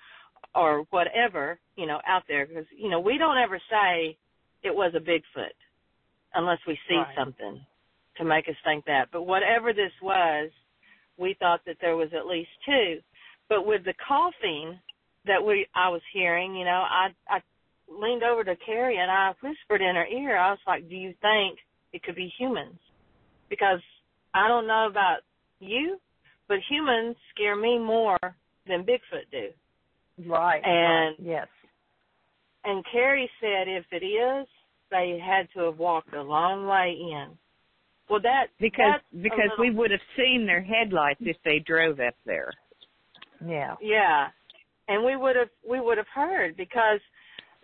[SPEAKER 4] or whatever, out there, because, we don't ever say it was a Bigfoot unless we see something to make us think that. But whatever this was, we thought that there was at least two. But with the coughing that I was hearing, I leaned over to Carrie and I whispered in her ear. I was like, do you think it could be humans? Because I don't know about you, but humans scare me more than Bigfoot do.
[SPEAKER 3] Right.
[SPEAKER 4] And
[SPEAKER 3] yes.
[SPEAKER 4] And Carrie said if it is, they had to have walked a long way in. Well,
[SPEAKER 1] because we would have seen their headlights if they drove up there.
[SPEAKER 3] Yeah.
[SPEAKER 4] Yeah, and we would have heard because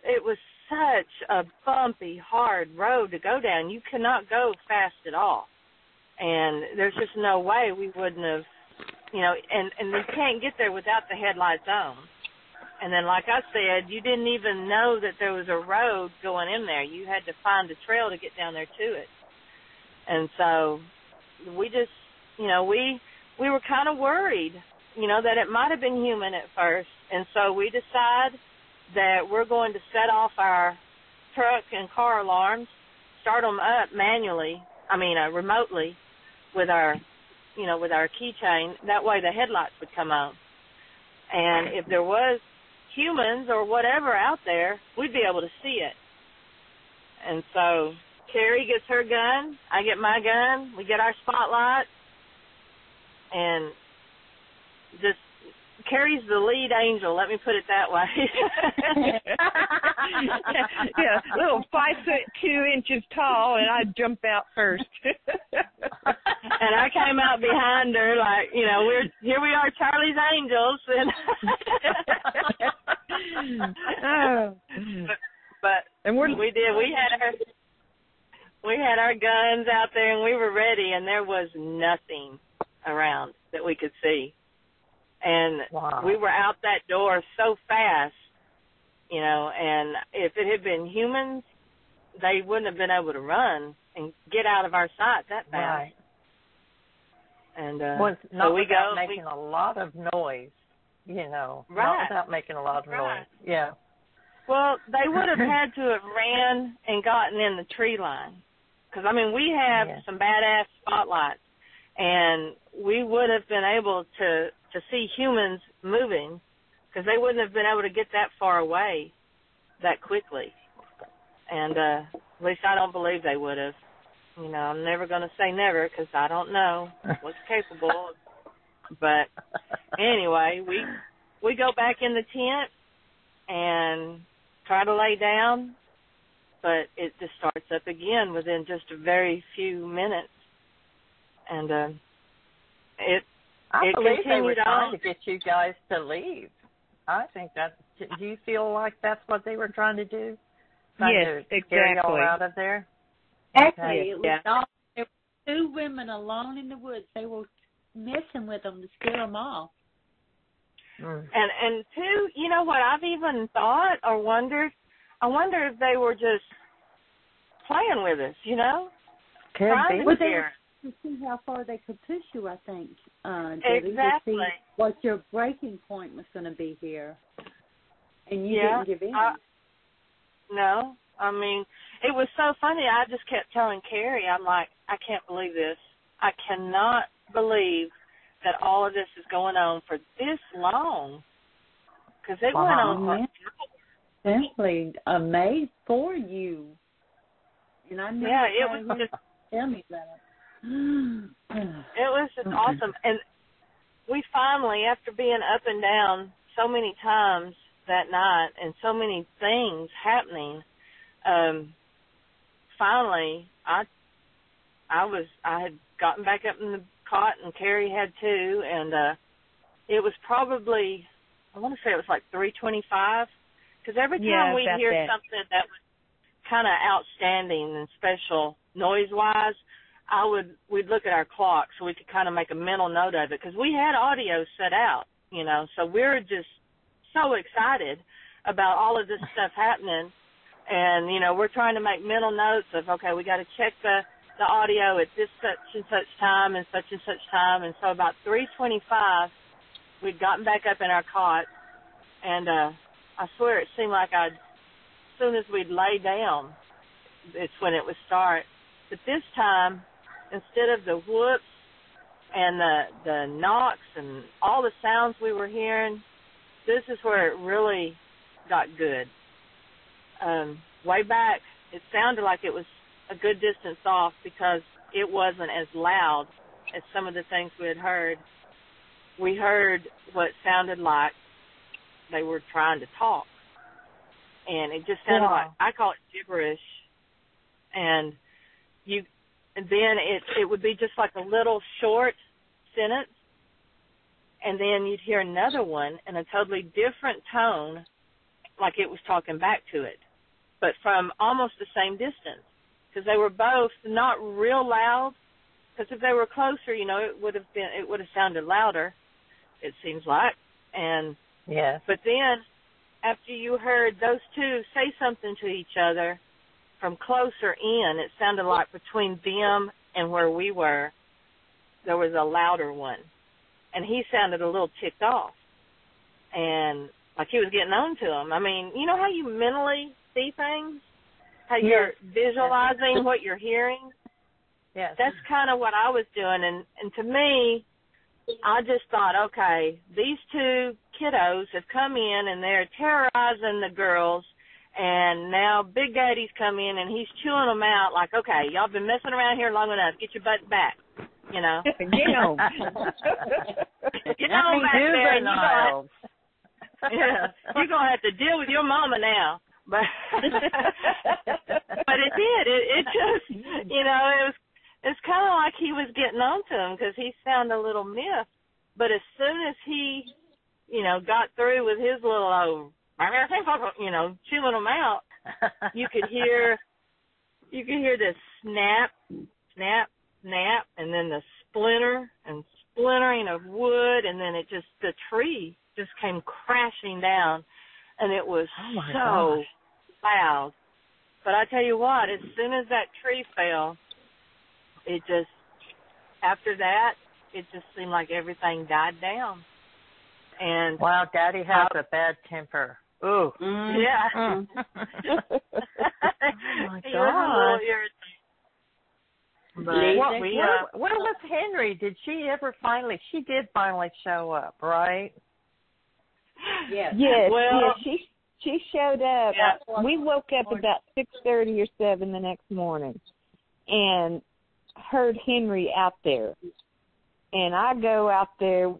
[SPEAKER 4] it was such a bumpy, hard road to go down. You cannot go fast at all, and there's just no way we wouldn't have, and you can't get there without the headlights on. And then, like I said, you didn't even know that there was a road going in there. You had to find a trail to get down there to it. And so we just, we were kind of worried, that it might have been human at first. And so we decide that we're going to set off our truck and car alarms, start them up remotely with our keychain. That way the headlights would come on. And if there was humans or whatever out there, we'd be able to see it. And so Carrie gets her gun, I get my gun, we get our spotlight, and just Carrie's the lead angel, let me put it that way.
[SPEAKER 1] Yeah, little 5'2" tall, and I jump out first.
[SPEAKER 4] And I came out behind her like, here we are, Charlie's Angels. And we did. We had our guns out there, and we were ready, and there was nothing around that we could see. And we were out that door so fast, and if it had been humans, they wouldn't have been able to run and get out of our sight that fast.
[SPEAKER 3] Right.
[SPEAKER 4] And
[SPEAKER 3] not
[SPEAKER 4] so we
[SPEAKER 3] without
[SPEAKER 4] go
[SPEAKER 3] making a lot of noise, not without making a lot of noise. Yeah.
[SPEAKER 4] Well, they would have had to have ran and gotten in the tree line. Because, I mean, we have some badass spotlights, and we would have been able to see humans moving, because they wouldn't have been able to get that far away that quickly. And at least I don't believe they would have. I'm never going to say never, because I don't know what's capable of. But anyway, we go back in the tent and try to lay down, but it just starts up again within just a very few minutes. And
[SPEAKER 3] I believe they were trying
[SPEAKER 4] on
[SPEAKER 3] to get you guys to leave. I think do you feel like that's what they were trying to do?
[SPEAKER 1] Yes, exactly.
[SPEAKER 3] Get you all out of there?
[SPEAKER 5] Actually, it was all, there were two women alone in the woods. They were messing with them to scare them off.
[SPEAKER 4] And two, you know what I've even thought or wondered? I wonder if they were just playing with us,
[SPEAKER 3] Could
[SPEAKER 4] trying
[SPEAKER 3] be.
[SPEAKER 5] To see how far they could push you, I think. Debbie,
[SPEAKER 4] exactly.
[SPEAKER 5] to see what your breaking point was going to be here. And you didn't give in.
[SPEAKER 4] No. I mean, it was so funny. I just kept telling Carrie, I'm like, I can't believe this. I cannot believe that all of this is going on for this long. Because it went on for
[SPEAKER 5] simply amazed for you. And I know
[SPEAKER 4] it was just
[SPEAKER 5] tell me about it.
[SPEAKER 4] It was just awesome. And we finally, after being up and down so many times that night and so many things happening, finally I had gotten back up in the cot, and Carrie had too, and it was probably, I want to say it was like 3:25, because every time we'd hear something that was kind of outstanding and special noise-wise, we'd look at our clock so we could kind of make a mental note of it, because we had audio set out, so we were just so excited about all of this stuff happening, and, we're trying to make mental notes of, okay, we got to check the audio at this such and such time and such time, and so about 3:25, we'd gotten back up in our cot, and I swear it seemed like as soon as we'd lay down, it's when it would start. But this time, instead of the whoops and the knocks and all the sounds we were hearing, this is where it really got good. Way back, it sounded like it was a good distance off, because it wasn't as loud as some of the things we had heard. We heard what sounded like they were trying to talk, and it just sounded like, I call it gibberish, and then it would be just like a little short sentence, and then you'd hear another one in a totally different tone, like it was talking back to it, but from almost the same distance, because they were both not real loud, because if they were closer, it would have sounded louder, it seems like. And but then after you heard those two say something to each other from closer in, it sounded like between them and where we were, there was a louder one, and he sounded a little ticked off, and like he was getting on to them. I mean, you know how you mentally see things? How you're visualizing what you're hearing?
[SPEAKER 3] Yes.
[SPEAKER 4] That's kind of what I was doing, and to me, I just thought, okay, these two kiddos have come in, and they're terrorizing the girls, and now Big Daddy's come in, and he's chewing them out like, okay, y'all been messing around here long enough. Get your butts back,
[SPEAKER 1] Get on.
[SPEAKER 4] Get on back there. You're going to have to deal with your mama now. But but it did. It just, it's kind of like he was getting on to him, because he sounded a little miffed. But as soon as he, got through with his little, chewing them out, you could hear this snap, snap, snap, and then the splintering of wood, and then the tree just came crashing down, and it was so loud. But I tell you what, as soon as that tree fell, it just, after that, it just seemed like everything died down. And
[SPEAKER 3] wow, Daddy has a bad temper. Ooh.
[SPEAKER 4] Yeah.
[SPEAKER 3] Oh my
[SPEAKER 4] He was a little irritating. But
[SPEAKER 3] what was Henry? Did she ever finally? She did finally show up, right?
[SPEAKER 1] Yes.
[SPEAKER 4] Well,
[SPEAKER 1] she showed up.
[SPEAKER 4] Yeah.
[SPEAKER 1] We woke up about 6:30 or 7 the next morning, and heard Henry out there. And I go out there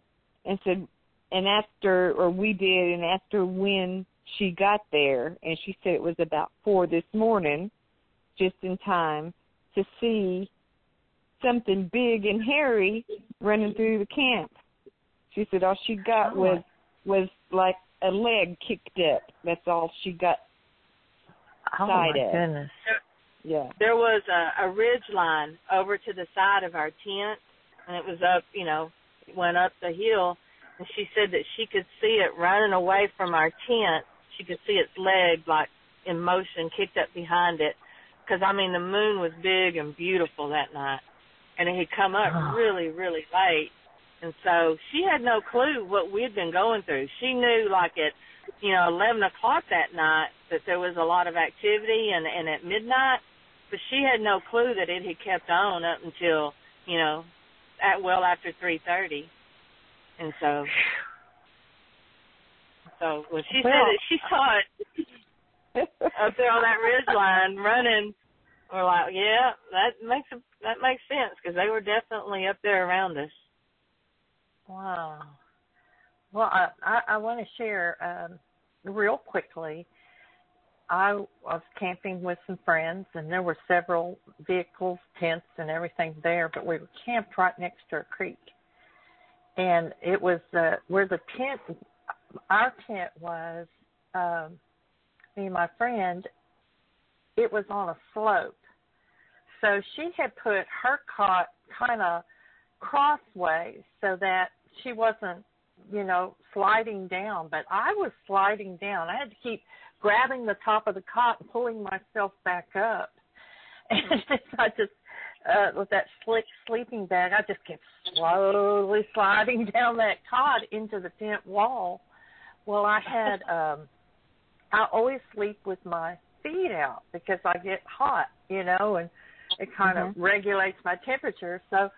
[SPEAKER 1] and said, and asked her, or we did, and asked her when she got there, and she said it was about 4 this morning, just in time to see something big and hairy running through the camp. She said all she got was like a leg kicked up. That's all she got.
[SPEAKER 3] Oh my goodness!
[SPEAKER 1] Yeah.
[SPEAKER 4] There was a ridge line over to the side of our tent, and it was up. It went up the hill, and she said that she could see it running away from our tent. She could see its leg like in motion, kicked up behind it. Because the moon was big and beautiful that night, and it had come up really, really late. And so she had no clue what we'd been going through. She knew like at, 11 o'clock that night that there was a lot of activity and at midnight, but she had no clue that it had kept on up until, after 3:30. And so when she said that she saw it up there on that ridge line running, we're like, yeah, that makes sense because they were definitely up there around us.
[SPEAKER 3] Wow. Well, I want to share real quickly. I was camping with some friends, and there were several vehicles, tents, and everything there, but we were camped right next to a creek. And it was where the tent, our tent was, me and my friend, it was on a slope. So she had put her cot kind of crossways so that she wasn't, sliding down. But I was sliding down. I had to keep grabbing the top of the cot and pulling myself back up. And I just, with that slick sleeping bag, I just kept slowly sliding down that cot into the tent wall. Well, I had, I always sleep with my feet out because I get hot, and it kind of regulates my temperature. So,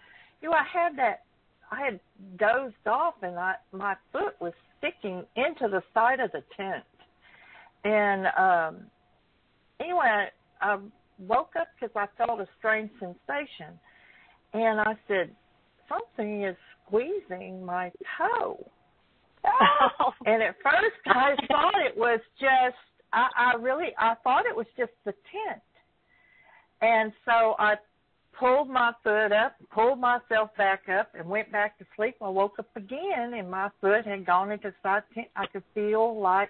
[SPEAKER 3] I had dozed off, and my foot was sticking into the side of the tent. And anyway, I woke up because I felt a strange sensation. And I said, something is squeezing my toe. And at first I thought it was just, I thought it was just the tent. And so I pulled my foot up, pulled myself back up, and went back to sleep. I woke up again, and my foot had gone into the side tent. I could feel like,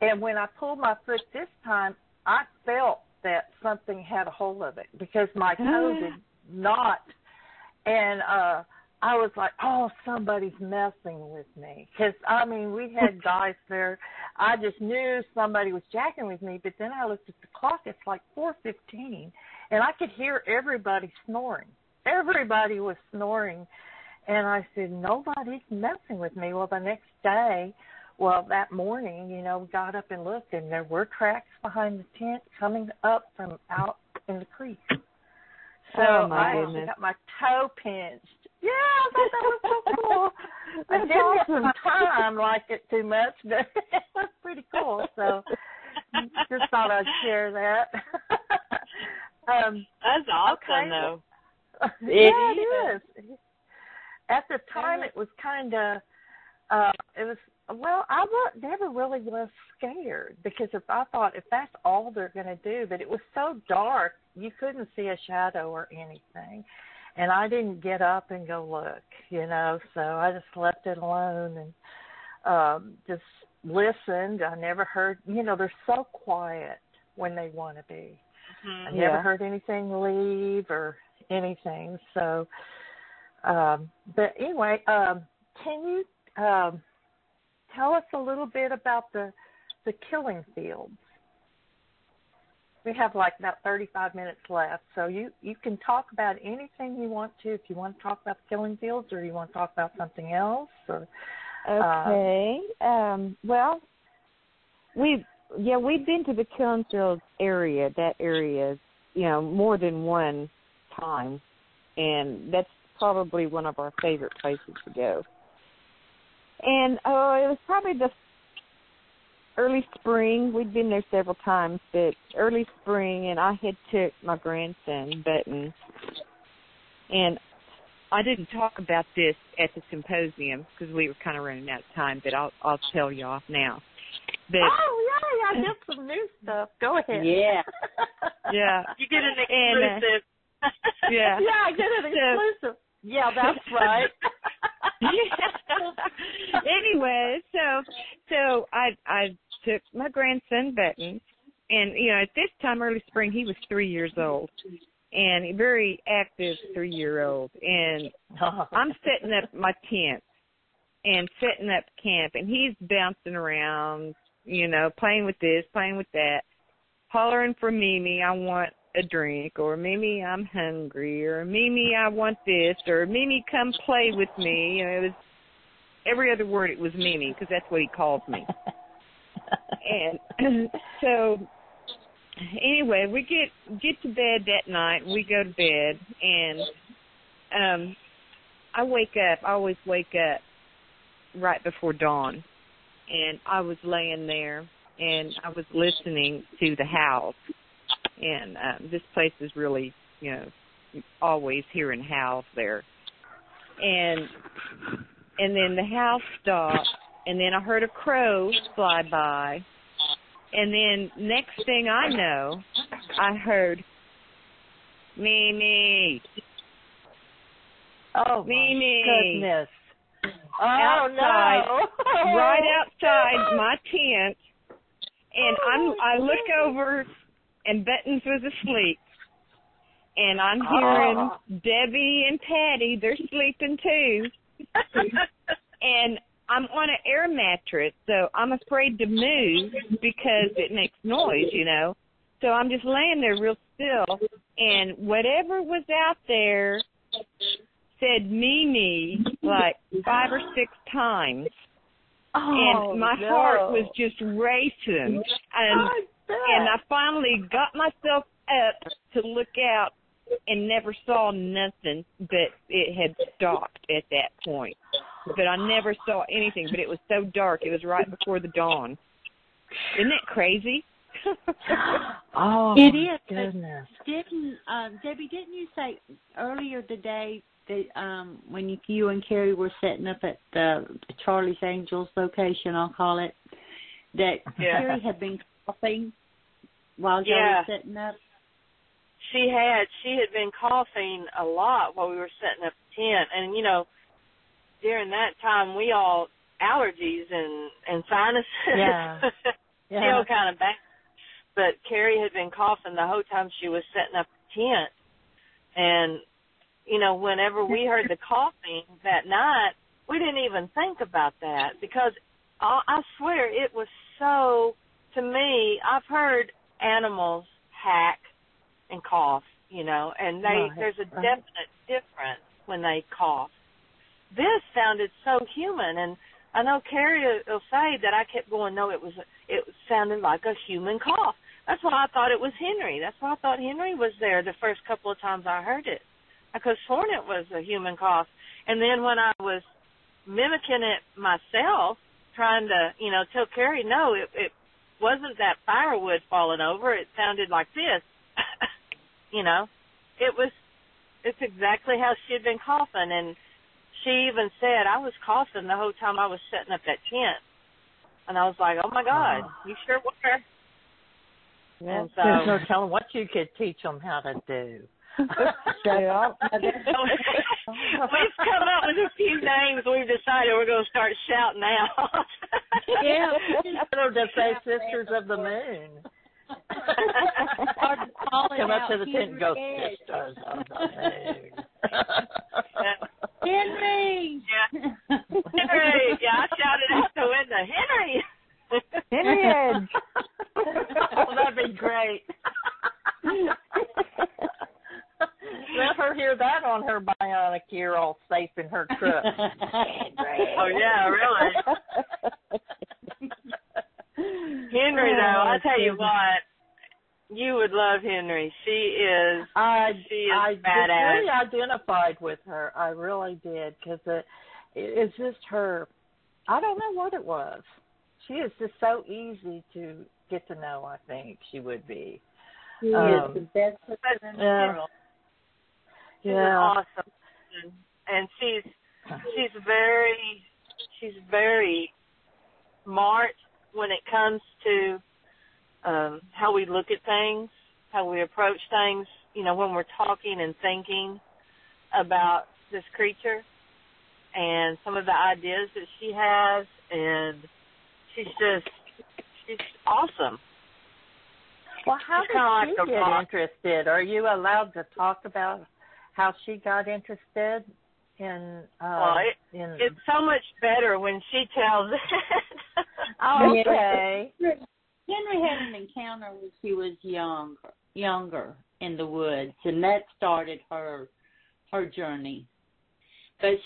[SPEAKER 3] and when I pulled my foot this time, I felt that something had a hold of it because my toe did not. And I was like, oh, somebody's messing with me. Because, we had guys there. I just knew somebody was jacking with me. But then I looked at the clock. It's like 4:15. And I could hear everybody snoring. Everybody was snoring. And I said, nobody's messing with me. Well, the next day, that morning, we got up and looked. And there were tracks behind the tent coming up from out in the creek. So I actually got my toe pinched. Yeah, I thought that was so cool. I didn't get some time like it too much, but it was pretty cool. So just thought I'd share that.
[SPEAKER 4] That's awesome, though.
[SPEAKER 3] Yeah, it is. At the time, it was kind of, never really was scared because if that's all they're going to do, but it was so dark, you couldn't see a shadow or anything. And I didn't get up and go look, so I just left it alone and just listened. I never heard, they're so quiet when they want to be. I never heard anything leave or anything. So, but anyway, can you tell us a little bit about the killing fields? we have like about 35 minutes left, so you can talk about anything you want to. If you want to talk about the killing fields, or you want to talk about something else, or
[SPEAKER 1] okay. Well, we've been to the killing fields area. That area is, more than one time, and that's probably one of our favorite places to go. And it was probably the early spring. We'd been there several times, but early spring, and I had took my grandson, Button, and I didn't talk about this at the symposium because we were kind of running out of time, but I'll tell you off now. But,
[SPEAKER 3] I did some new stuff. Go ahead.
[SPEAKER 5] Yeah.
[SPEAKER 1] Yeah.
[SPEAKER 4] You get an exclusive.
[SPEAKER 1] Yeah.
[SPEAKER 3] Yeah, I get an exclusive. Yeah, that's right.
[SPEAKER 1] Anyway, so I took my grandson Button, and at this time, early spring, he was 3 years old, and a very active 3-year-old. And I'm setting up my tent and setting up camp, and he's bouncing around, playing with this, playing with that, hollering for Mimi, I want a drink, or Mimi, I'm hungry, or Mimi, I want this, or Mimi, come play with me. It was every other word. It was Mimi, because that's what he calls me. And so, anyway, we get to bed that night. We go to bed, and I wake up. I always wake up right before dawn, and I was laying there, and I was listening to the howls. And this place is really, always hearing howls there. And then the house stopped, and then I heard a crow fly by. And then next thing I know, I heard, Mimi.
[SPEAKER 3] Oh,
[SPEAKER 1] Mimi.
[SPEAKER 3] Goodness.
[SPEAKER 1] Outside,
[SPEAKER 3] no.
[SPEAKER 1] right outside my tent. And I look over, and Buttons was asleep. And I'm hearing Debbie and Patty, they're sleeping too. And I'm on an air mattress, so I'm afraid to move because it makes noise, So I'm just laying there real still. And whatever was out there said Mimi like 5 or 6 times. And my heart was just racing. And I finally got myself up to look out and never saw nothing, but it had stopped at that point. But I never saw anything, but it was so dark. It was right before the dawn. Isn't that crazy?
[SPEAKER 5] It is.
[SPEAKER 3] Goodness.
[SPEAKER 5] Debbie, didn't you say earlier today that when you and Carrie were setting up at the Charlie's Angels location, I'll call it, that Carrie had been coughing while you were setting up?
[SPEAKER 4] She had been coughing a lot while we were setting up the tent. And, during that time, we all, allergies and sinuses, still kind of bad. But Carrie had been coughing the whole time she was setting up the tent. And, whenever we heard the coughing that night, we didn't even think about that because I swear it was so, to me, I've heard animals hack and cough, and there's a definite difference when they cough. This sounded so human, and I know Carrie will say that I kept going, no, it sounded like a human cough. That's why I thought it was Henry. That's why I thought Henry was there the first couple of times I heard it. I could have sworn it was a human cough. And then when I was mimicking it myself, trying to, tell Carrie, no, it wasn't that firewood falling over. It sounded like this. It's exactly how she had been coughing. And she even said, I was coughing the whole time I was setting up that tent. And I was like, oh, my God, you sure were?
[SPEAKER 3] Yeah,
[SPEAKER 4] and so,
[SPEAKER 3] there's no telling what you could teach them how to do.
[SPEAKER 4] We've come up with a few names. We've decided we're going to start shouting out.
[SPEAKER 3] Yeah, they're just say Sisters of the Moon. Come up to the tent and go, Sisters of the Moon.
[SPEAKER 5] Henry!
[SPEAKER 4] Yeah. Henry! Yeah, I shouted out the window, Henry!
[SPEAKER 1] Henry Edge!
[SPEAKER 3] Oh, that'd be great. hear that on her bionic ear, all safe in her truck.
[SPEAKER 4] Oh, yeah, really? Henry, though, I tell you what, you would love Henry. She is badass.
[SPEAKER 3] I really identified with her. I really did, because it's just her. I don't know what it was. She is just so easy to get to know, I think she would be.
[SPEAKER 5] She is the best person in the world.
[SPEAKER 4] She's awesome. And she's very smart when it comes to how we look at things, how we approach things, when we're talking and thinking about this creature and some of the ideas that she has, and she's awesome.
[SPEAKER 3] Well, how did she get interested? Are you allowed to talk about how she got interested in?
[SPEAKER 4] It's so much better when she tells it.
[SPEAKER 3] Oh, okay.
[SPEAKER 5] Henry had an encounter when she was younger in the woods, and that started her journey. But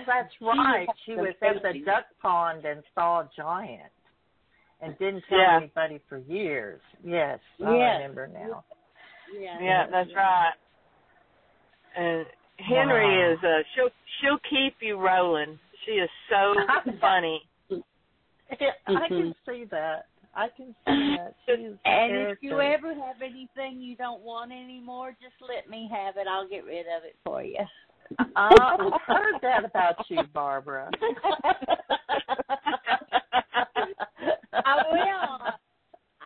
[SPEAKER 3] that's right. She was at the duck pond and saw a giant and didn't tell anybody for years. Yes, I remember now.
[SPEAKER 4] Yeah, that's right. And Henry is she'll keep you rolling. She is so funny.
[SPEAKER 3] I can see that.
[SPEAKER 5] And if you ever have anything you don't want anymore, just let me have it. I'll get rid of it for you.
[SPEAKER 3] I've heard that about you, Barbara.
[SPEAKER 5] I will.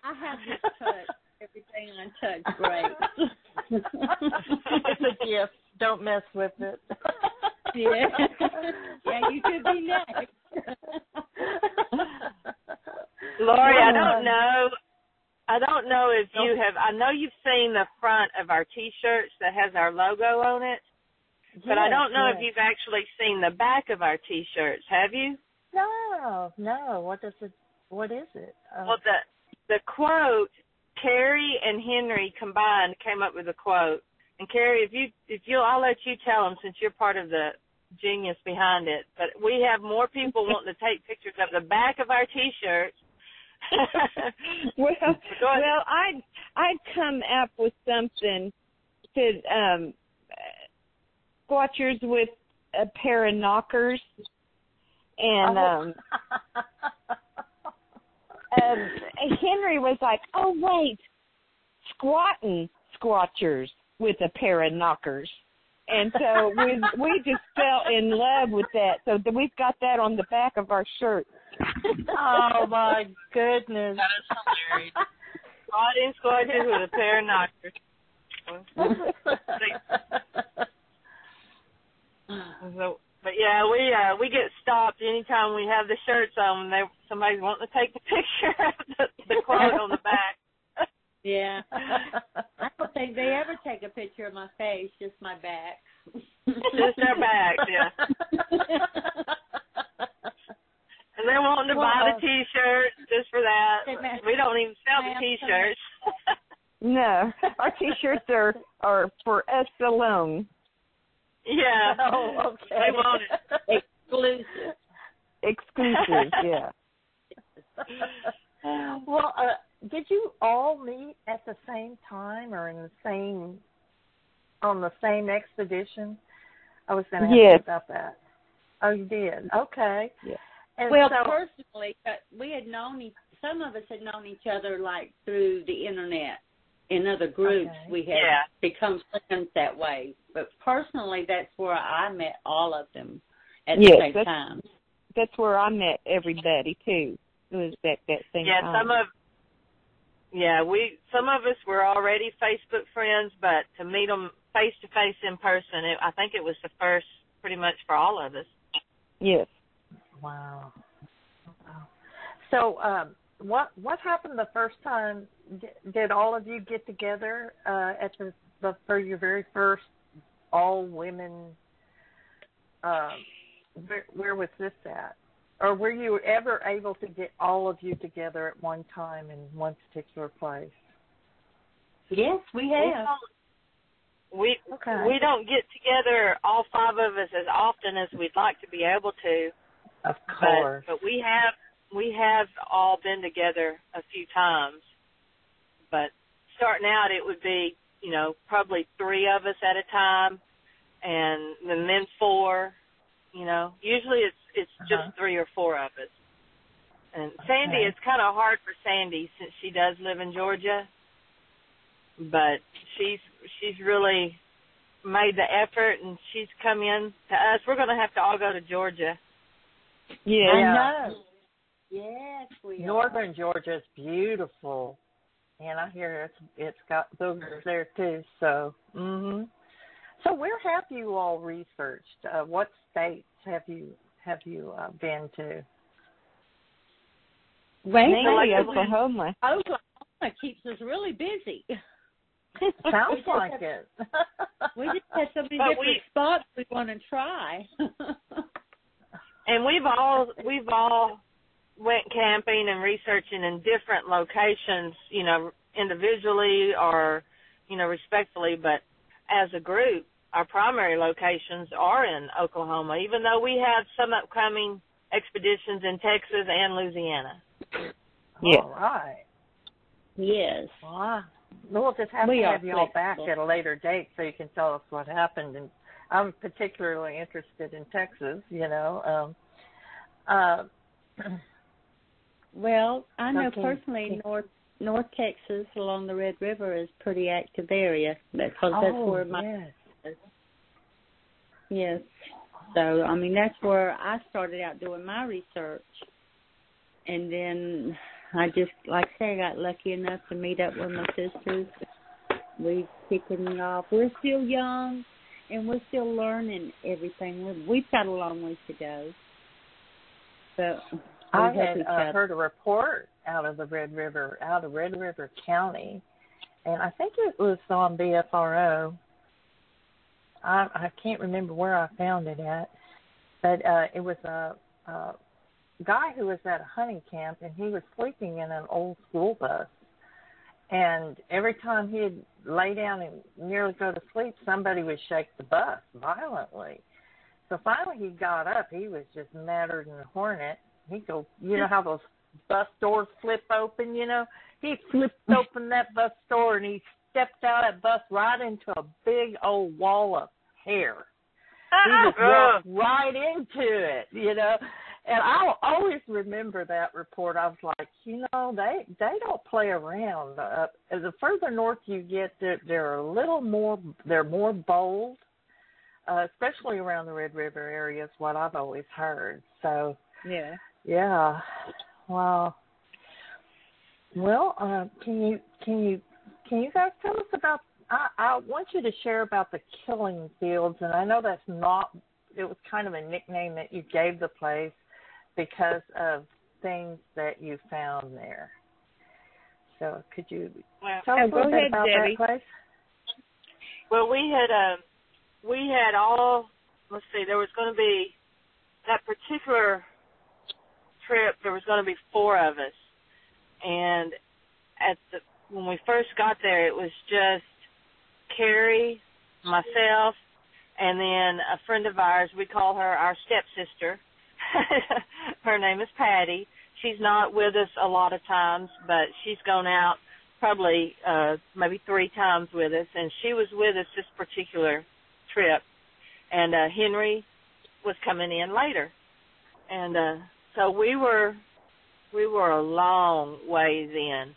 [SPEAKER 5] I have this touch. Everything I touch, great.
[SPEAKER 3] It's a gift. Don't mess with it.
[SPEAKER 5] Yeah, you could be next.
[SPEAKER 4] Lori, I don't know if you have. I know you've seen the front of our T-shirts that has our logo on it, but I don't know if you've actually seen the back of our T-shirts. Have you?
[SPEAKER 3] No. What is it?
[SPEAKER 4] Well, the quote, Carrie and Henry combined came up with a quote. And Carrie, if you'll, I'll let you tell them since you're part of the genius behind it. But we have more people wanting to take pictures of the back of our T-shirts.
[SPEAKER 1] well, I'd come up with something to squatchers with a pair of knockers, and Henry was like, "Oh wait, squatting squatchers with a pair of knockers." And so we just fell in love with that. So we've got that on the back of our shirt.
[SPEAKER 3] Oh, my goodness.
[SPEAKER 4] That is hilarious. Squatting squatchers with a pair of knockers. But yeah, we get stopped anytime we have the shirts on. Somebody's wanting to take the picture of the quote on the back.
[SPEAKER 5] Yeah. I don't think they ever take a picture of my face, just my back.
[SPEAKER 4] Just their backs, yeah. And they're wanting to buy the T-shirts just for that. We don't even sell the T-shirts.
[SPEAKER 1] No, our T-shirts are for us alone.
[SPEAKER 4] Yeah.
[SPEAKER 3] Oh, okay.
[SPEAKER 4] They want it.
[SPEAKER 1] Exclusive, yeah.
[SPEAKER 3] Well, did you all meet at the same time or on the same expedition? I was going to ask you about that. Oh, you did? Okay.
[SPEAKER 1] Yeah.
[SPEAKER 3] And
[SPEAKER 5] personally, we had some of us had known each other like through the internet. In other groups, we had become friends that way. But personally, that's where I met all of them at the same time.
[SPEAKER 1] That's where I met everybody, too. It was that same time.
[SPEAKER 4] Some of us were already Facebook friends, but to meet them face-to-face in person, I think it was the first pretty much for all of us.
[SPEAKER 1] Yes.
[SPEAKER 3] Wow. So what happened the first time? Did all of you get together for your very first all-women, where was this at? Or were you ever able to get all of you together at one time in one particular place?
[SPEAKER 5] Yes, we have.
[SPEAKER 4] We don't get together, all five of us, as often as we'd like to be able to.
[SPEAKER 3] Of course.
[SPEAKER 4] But we have all been together a few times. But starting out, it would be, probably three of us at a time, and then four. Usually it's just three or four of us. And Sandy, it's kind of hard for Sandy since she does live in Georgia, but she's really made the effort, and she's come in to us. We're going to have to all go to Georgia.
[SPEAKER 5] Yeah. I know. Yes, we
[SPEAKER 3] Northern Georgia is beautiful, and I hear it's got boogers there too. So, So where have you all researched? What states have you been to?
[SPEAKER 1] Mainly Oklahoma.
[SPEAKER 5] Oklahoma keeps us really busy.
[SPEAKER 3] Sounds like it.
[SPEAKER 5] We just have so many different spots we want to try.
[SPEAKER 4] And we've all went camping and researching in different locations, individually or, respectfully, but as a group, our primary locations are in Oklahoma, even though we have some upcoming expeditions in Texas and Louisiana.
[SPEAKER 1] Yeah.
[SPEAKER 3] All right.
[SPEAKER 5] Yes.
[SPEAKER 3] Wow. We'll just have to have you all back at a later date so you can tell us what happened. And I'm particularly interested in Texas,
[SPEAKER 5] Well, I know personally North Texas along the Red River is a pretty active area because that's where Yes. So, that's where I started out doing my research. And then I just, like I say, I got lucky enough to meet up with my sisters. We've kicking off. We're still young, and we're still learning everything. We've got a long ways to go. But
[SPEAKER 3] I had heard a report out of Red River County, and I think it was on BFRO. I can't remember where I found it at, but it was a guy who was at a hunting camp, and he was sleeping in an old school bus. And every time he'd lay down and nearly go to sleep, somebody would shake the bus violently. So finally he got up. He was just madder than a hornet. He'd go, how those bus doors flip open, He flipped open that bus door, and he stepped out of that bus right into a big old wall of hair. He just walked right into it, And I'll always remember that report. I was like, they don't play around. The further north you get, they're a little more, they're more bold, especially around the Red River area is what I've always heard. So, yeah. Wow. Well, can you guys tell us about? I want you to share about the killing fields, and I know that's not. It was kind of a nickname that you gave the place because of things that you found there. So, could you tell us a little bit about
[SPEAKER 1] Debbie.
[SPEAKER 3] that place?
[SPEAKER 4] Well, we had all. Let's see. There was going to be that particular trip. There was going to be four of us. And when we first got there, it was just Carrie, myself, and then a friend of ours. We call her our stepsister. Her name is Patty. She's not with us a lot of times, but she's gone out probably maybe 3 times with us, and she was with us this particular trip. And Henry was coming in later. And so we were a long ways in,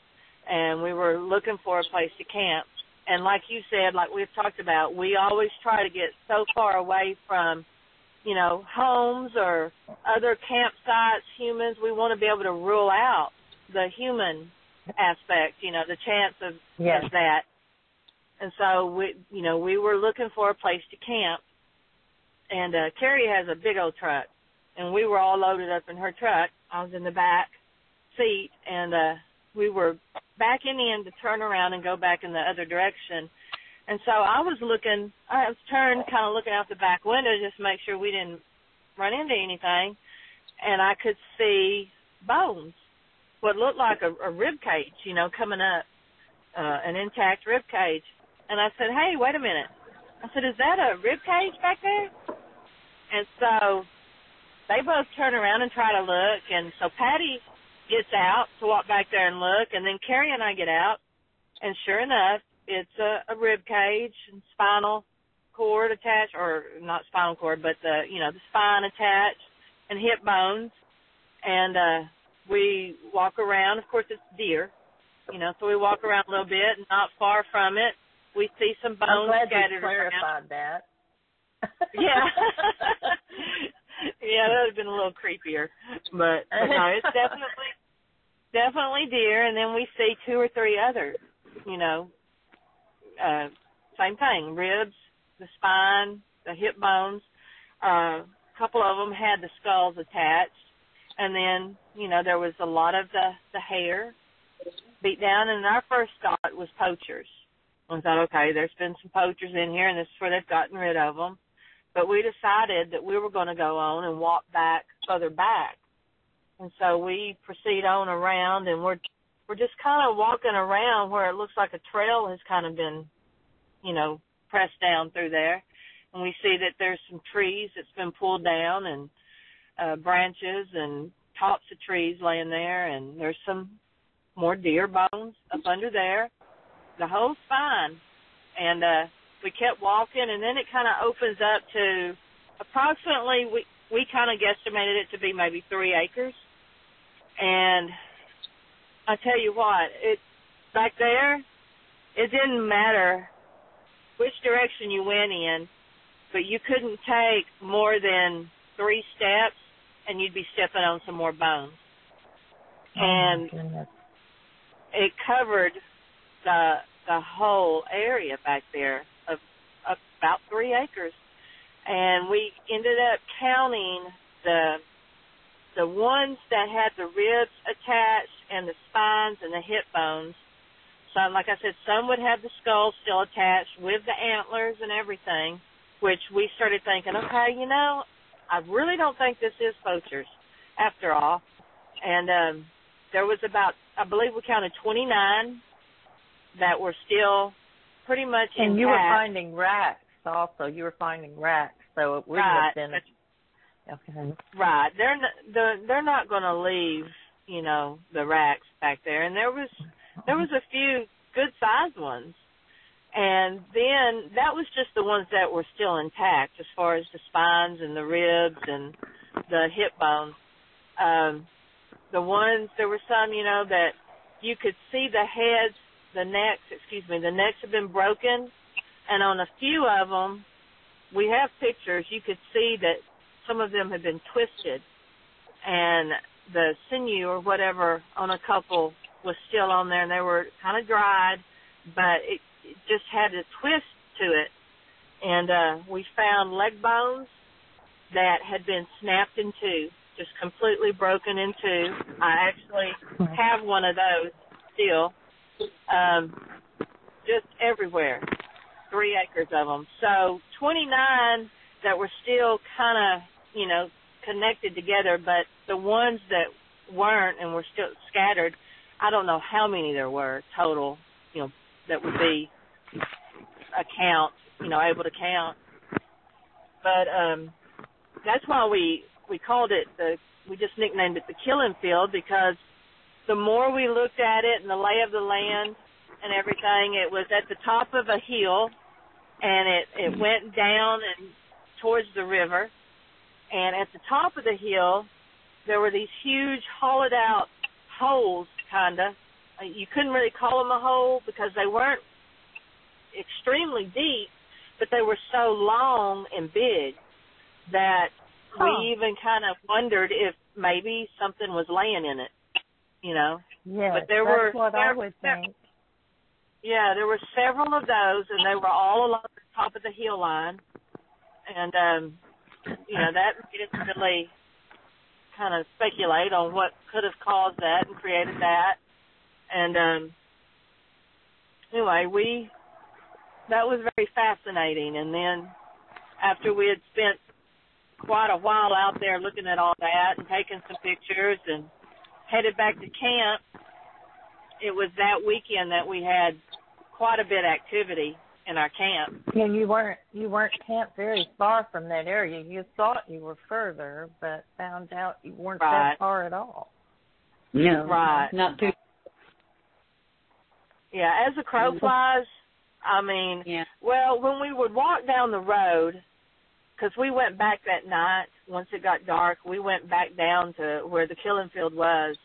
[SPEAKER 4] and we were looking for a place to camp. And like you said, like we've talked about, we always try to get so far away from, homes or other campsites, humans. We want to be able to rule out the human aspect, the chance of that. And so we were looking for a place to camp. And Carrie has a big old truck, and we were all loaded up in her truck. I was in the back seat, and we were backing in to turn around and go back in the other direction. And so I was turned kind of looking out the back window just to make sure we didn't run into anything, and I could see bones, what looked like a rib cage, coming up, an intact rib cage. And I said, hey, wait a minute. I said, is that a rib cage back there? And so they both turn around and try to look, and so Patty gets out to walk back there and look, and then Carrie and I get out, and sure enough, it's a rib cage and spinal cord attached, or not spinal cord, but the spine attached and hip bones. And we walk around. Of course, it's deer, so we walk around a little bit, and not far from it, we see some bones scattered around.
[SPEAKER 3] I'm glad you clarified that.
[SPEAKER 4] Yeah. Yeah, that would have been a little creepier. But no, it's definitely deer. And then we see 2 or 3 others, same thing, ribs, the spine, the hip bones. A couple of them had the skulls attached. And then, there was a lot of the hair beat down. And our first thought was poachers. I thought, okay, there's been some poachers in here, and this is where they've gotten rid of them. But we decided that we were going to go on and walk back further back. And so we proceed on around, and we're just kind of walking around where it looks like a trail has kind of been, pressed down through there. And we see that there's some trees that's been pulled down, and branches and tops of trees laying there, and there's some more deer bones up under there. The whole spine. And we kept walking, and then it kind of opens up to approximately, we kind of guesstimated it to be maybe 3 acres. And I tell you what, back there, it didn't matter which direction you went in, but you couldn't take more than 3 steps, and you'd be stepping on some more bones. And it covered the whole area back there of about 3 acres. And we ended up counting the ones that had the ribs attached and the spines and the hip bones. Some, like I said, some would have the skull still attached with the antlers and everything, which we started thinking, okay, I really don't think this is poachers after all. And there was about, I believe we counted 29 that were still pretty much intact.
[SPEAKER 3] And you were finding racks also. So it wouldn't have been. Okay.
[SPEAKER 4] Right. They're not going to leave, the racks back there. And there was a few good-sized ones. And then that was just the ones that were still intact as far as the spines and the ribs and the hip bones. The ones, there were some, that you could see the heads, the necks have been broken. And on a few of them, we have pictures, you could see that some of them had been twisted. And the sinew or whatever on a couple was still on there, and they were kind of dried, but it just had a twist to it. And we found leg bones that had been snapped in 2, just completely broken in 2. I actually have one of those still, just everywhere, 3 acres of them. So 29 that were still kind of, connected together, but the ones that weren't and were still scattered, I don't know how many there were total, that would be able to count. But that's why we called it, we just nicknamed it the killing field, because the more we looked at it and the lay of the land and everything, it was at the top of a hill, and it went down and towards the river. And at the top of the hill, there were these huge hollowed-out holes, kind of. You couldn't really call them a hole because they weren't extremely deep, but they were so long and big that we even kind of wondered if maybe something was laying in it,
[SPEAKER 3] Yes,
[SPEAKER 4] but there
[SPEAKER 3] that's what I would think.
[SPEAKER 4] Yeah, there were several of those, and they were all along the top of the hill line. And, that made us really kind of speculate on what could have caused that and created that. And anyway, that was very fascinating. And then after we had spent quite a while out there looking at all that and taking some pictures and headed back to camp, it was that weekend that we had quite a bit of activity. in our camp.
[SPEAKER 3] And you weren't camped very far from that area. You thought you were further, but found out you weren't that far at all.
[SPEAKER 5] No,
[SPEAKER 3] not too.
[SPEAKER 4] Yeah, as the crow flies, I mean, well, when we would walk down the road, because we went back that night, once it got dark, we went back down to where the killing field was,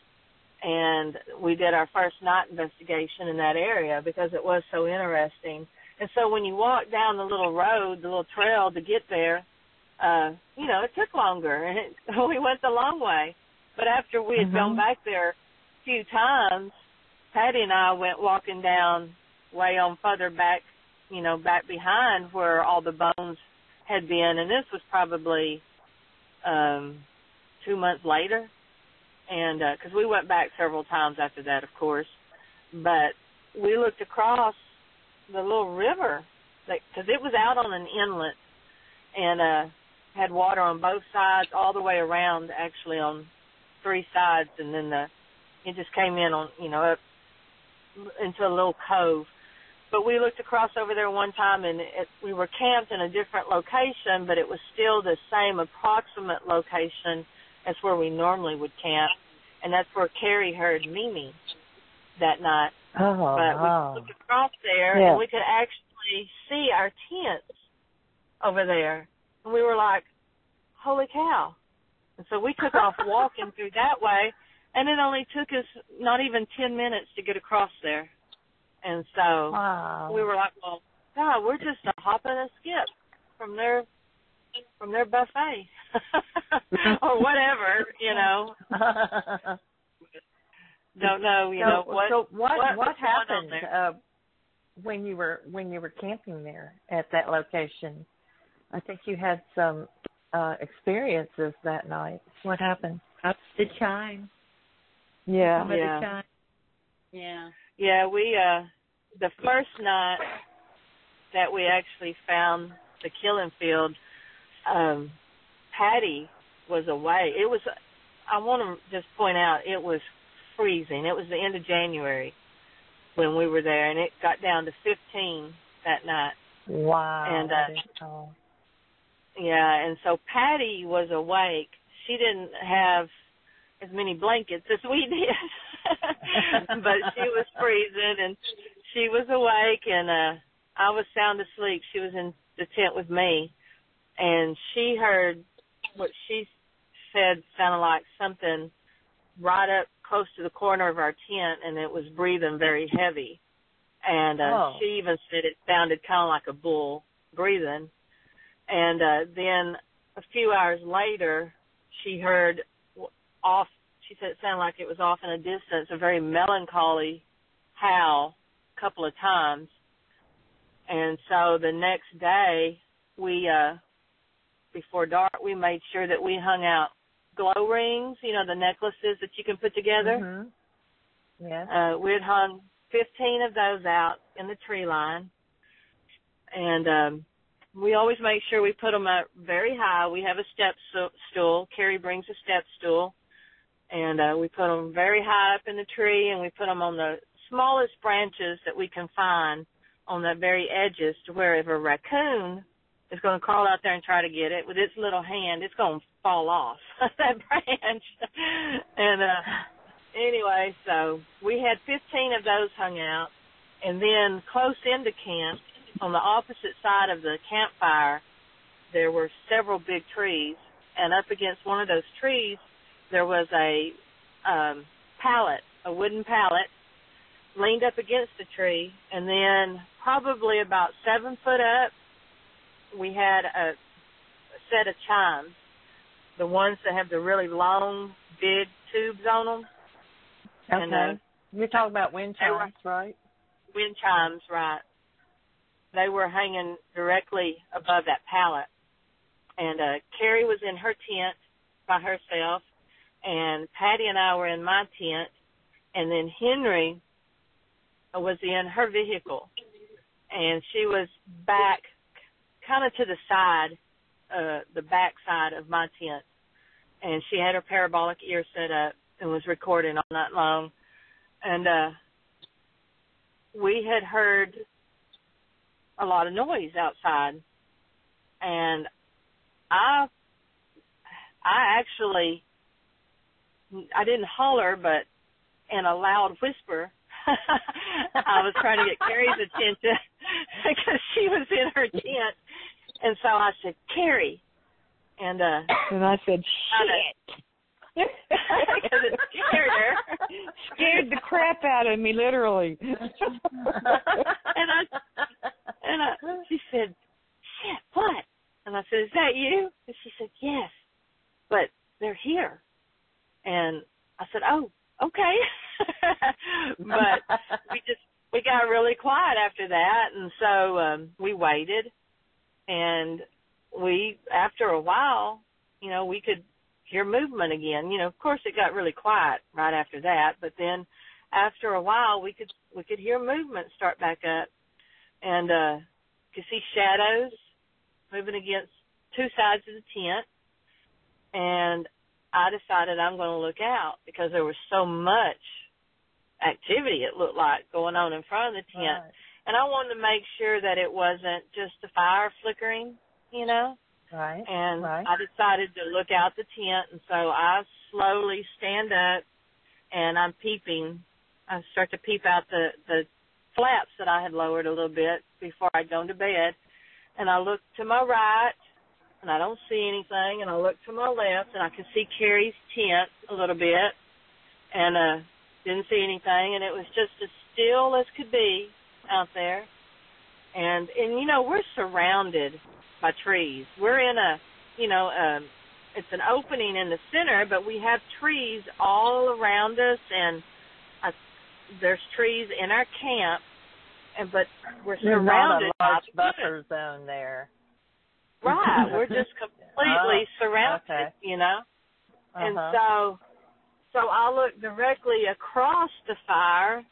[SPEAKER 4] and we did our first night investigation in that area because it was so interesting. And so when you walk down the little road, the little trail to get there, it took longer, and we went the long way. But after we had gone back there a few times, Patty and I went walking down way on further back, back behind where all the bones had been, and this was probably 2 months later, and because we went back several times after that, of course, but we looked across the little river, because it was out on an inlet, and had water on both sides, all the way around, actually on 3 sides, and then it just came in on, up into a little cove. But we looked across over there one time, and we were camped in a different location, but it was still the same approximate location as where we normally would camp, and that's where Carrie heard Mimi that night. But we looked across there, and we could actually see our tents over there, and we were like, holy cow. And so we took off walking through that way, and it only took us not even 10 minutes to get across there. And so we were like, well, God, we're just a hop and a skip from their buffet or whatever, Don't know,
[SPEAKER 3] what happened when you were camping there at that location? I think you had some experiences that night. What happened?
[SPEAKER 5] Up the chime.
[SPEAKER 3] Yeah.
[SPEAKER 5] The chime. Yeah.
[SPEAKER 4] Yeah, we the first night that we actually found the killing field, Patty was away. It was, I want to just point out, it was freezing. It was the end of January when we were there, and it got down to 15 that night.
[SPEAKER 3] Wow.
[SPEAKER 4] And and so Patty was awake. She didn't have as many blankets as we did, but she was freezing, and she was awake, and I was sound asleep. She was in the tent with me, and she heard what she said sounded like something right up close to the corner of our tent, and it was breathing very heavy. And she even said it sounded kind of like a bull breathing. And then a few hours later, she heard off, she said it sounded like it was off in a distance, a very melancholy howl a couple of times. And so the next day, we, before dark, we made sure that we hung out glow rings, the necklaces that you can put together.
[SPEAKER 3] Yeah.
[SPEAKER 4] We had hung 15 of those out in the tree line. And we always make sure we put them up very high. We have a step stool. Carrie brings a step stool. And we put them very high up in the tree, and we put them on the smallest branches that we can find on the very edges, to where if a raccoon is going to crawl out there and try to get it with its little hand, it's going to fall off that branch. And anyway, so we had 15 of those hung out. And then close into camp, on the opposite side of the campfire, there were several big trees. And up against one of those trees, there was a pallet, a wooden pallet, leaned up against the tree. And then probably about 7 foot up, we had a set of chimes, the ones that have the really long, big tubes on them.
[SPEAKER 3] Okay.
[SPEAKER 4] And,
[SPEAKER 3] you're talking about wind chimes, right?
[SPEAKER 4] Wind chimes, right. They were hanging directly above that pallet. And Carrie was in her tent by herself, and Patty and I were in my tent, and then Henry was in her vehicle. And she was back kind of to the side, the back side of my tent. And she had her parabolic ear set up and was recording all night long. And we had heard a lot of noise outside. And I actually, I didn't holler, but in a loud whisper, I was trying to get Carrie's attention because she was in her tent. And so I said, Carrie. And
[SPEAKER 1] I said, shit.
[SPEAKER 4] Because it scared her.
[SPEAKER 1] Scared the crap out of me, literally.
[SPEAKER 4] and she said, shit, what? And I said, is that you? And she said, yes, but they're here. And I said, oh, okay. But we got really quiet after that, and so we waited, and after a while, we could hear movement again. Of course it got really quiet right after that, but then after a while we could hear movement start back up, and could see shadows moving against two sides of the tent, and I decided I'm going to look out because there was so much activity, it looked like, going on in front of the tent. Right. And I wanted to make sure that it wasn't just the fire flickering,
[SPEAKER 3] Right.
[SPEAKER 4] And
[SPEAKER 3] right.
[SPEAKER 4] I decided to look out the tent, and so I slowly stand up, and I'm peeping. I start to peep out the flaps that I had lowered a little bit before I'd gone to bed, and I look to my right, and I don't see anything, and I look to my left, and I can see Carrie's tent a little bit, and didn't see anything, and it was just as still as could be out there. And we're surrounded by trees. We're in it's an opening in the center, but we have trees all around us, and there's trees in our camp, but we're surrounded by
[SPEAKER 3] large buffer zone there.
[SPEAKER 4] Right, we're just completely surrounded,
[SPEAKER 3] okay.
[SPEAKER 4] And so I look directly across the fire,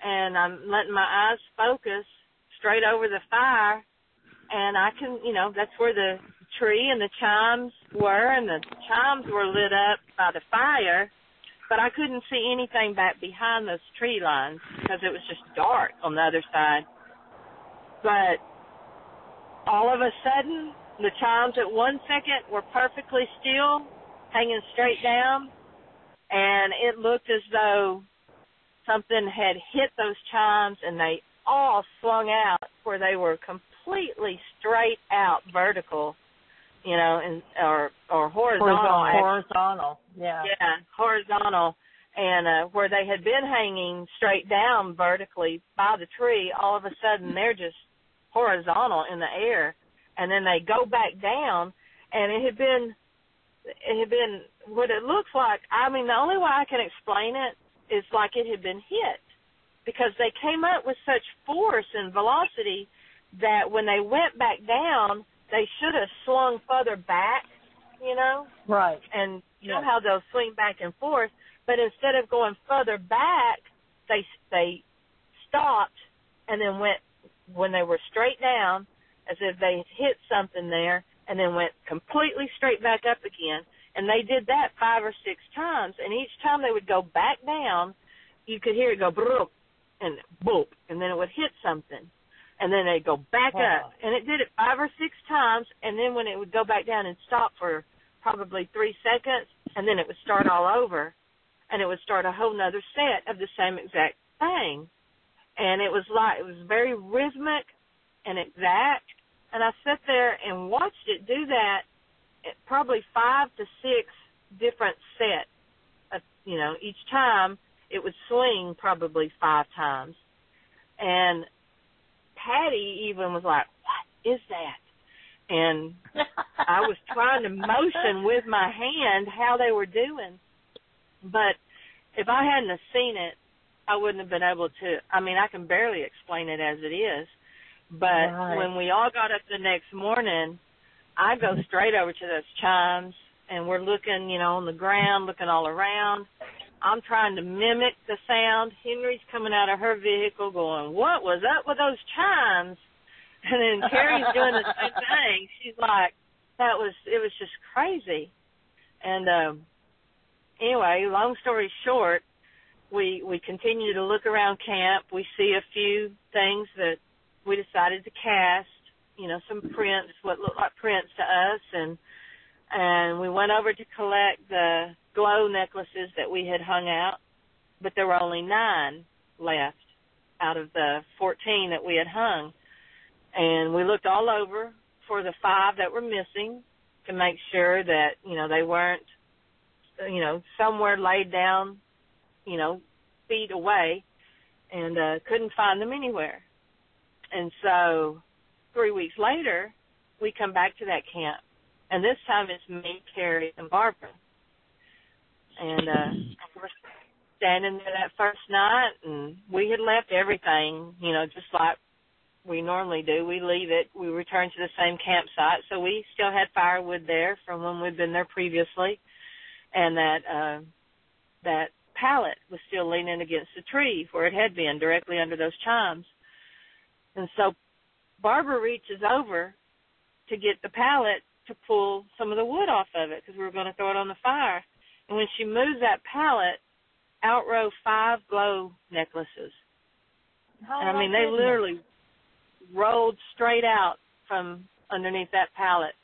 [SPEAKER 4] and I'm letting my eyes focus straight over the fire, and I can, that's where the tree and the chimes were, and the chimes were lit up by the fire, but I couldn't see anything back behind those tree lines because it was just dark on the other side. But all of a sudden, the chimes at 1 second were perfectly still, hanging straight down, and it looked as though something had hit those chimes, and they all swung out where they were completely straight out vertical, or horizontal.
[SPEAKER 3] Horizontal, yeah.
[SPEAKER 4] Yeah, horizontal. And where they had been hanging straight down vertically by the tree, all of a sudden they're just horizontal in the air. And then they go back down, and it had been what it looks like. I mean, the only way I can explain it is like it had been hit, because they came up with such force and velocity that when they went back down, they should have swung further back,
[SPEAKER 3] Right.
[SPEAKER 4] And you know how they'll swing back and forth, but instead of going further back, they stopped and then went, when they were straight down, as if they hit something there, and then went completely straight back up again. And they did that 5 or 6 times, and each time they would go back down, you could hear it go broop and boop, and then it would hit something. And then they'd go back up. And it did it 5 or 6 times, and then when it would go back down and stop for probably 3 seconds, and then it would start all over, and it would start a whole nother set of the same exact thing. And it was very rhythmic and exact, and I sat there and watched it do that at probably 5 to 6 different sets. Each time it would swing probably 5 times. And Patty even was like, what is that? And I was trying to motion with my hand how they were doing. But if I hadn't have seen it, I wouldn't have been able to. I mean, I can barely explain it as it is. But when we all got up the next morning, I go straight over to those chimes, and we're looking, on the ground, looking all around. I'm trying to mimic the sound. Henry's coming out of her vehicle going, what was up with those chimes? And then Carrie's doing the same thing. She's like, it was just crazy. And anyway, long story short, we continue to look around camp. We see a few things that we decided to cast, some prints, what looked like prints to us, and we went over to collect the glow necklaces that we had hung out, but there were only 9 left out of the 14 that we had hung. And we looked all over for the 5 that were missing to make sure that, they weren't, somewhere laid down, feet away, and couldn't find them anywhere. And so 3 weeks later, we come back to that camp. And this time it's me, Carrie, and Barbara. And we're standing there that first night, and we had left everything, just like we normally do. We leave it. We return to the same campsite. So we still had firewood there from when we'd been there previously. And that pallet was still leaning against the tree where it had been, directly under those chimes. And so Barbara reaches over to get the pallet to pull some of the wood off of it because we were going to throw it on the fire. And when she moves that pallet, out row 5 glow necklaces.
[SPEAKER 3] Oh,
[SPEAKER 4] and I mean, they literally rolled straight out from underneath that pallet.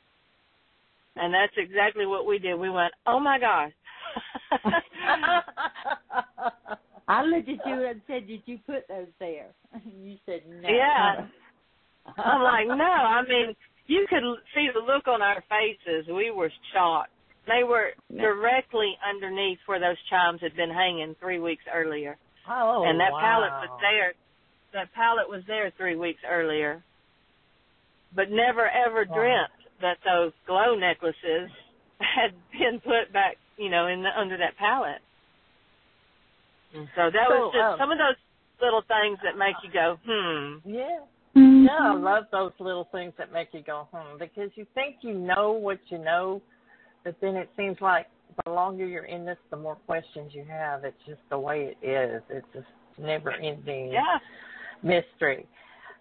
[SPEAKER 4] And that's exactly what we did. We went, oh, my gosh.
[SPEAKER 5] I looked at you and said, did you put those there? And you said no.
[SPEAKER 4] Yeah. I'm like, no. I mean, you could see the look on our faces. We were shocked. They were directly underneath where those chimes had been hanging 3 weeks earlier.
[SPEAKER 3] Oh,
[SPEAKER 4] and that
[SPEAKER 3] wow.
[SPEAKER 4] pallet was there. That pallet was there 3 weeks earlier. But never, ever dreamt that those glow necklaces had been put back, under that pallet. And so that was just some of those little things that make you go,
[SPEAKER 3] Yeah.
[SPEAKER 5] Mm-hmm.
[SPEAKER 3] Yeah, I love those little things that make you go, because you think you know what you know, but then it seems like the longer you're in this, the more questions you have. It's just the way it is. It's just never-ending mystery.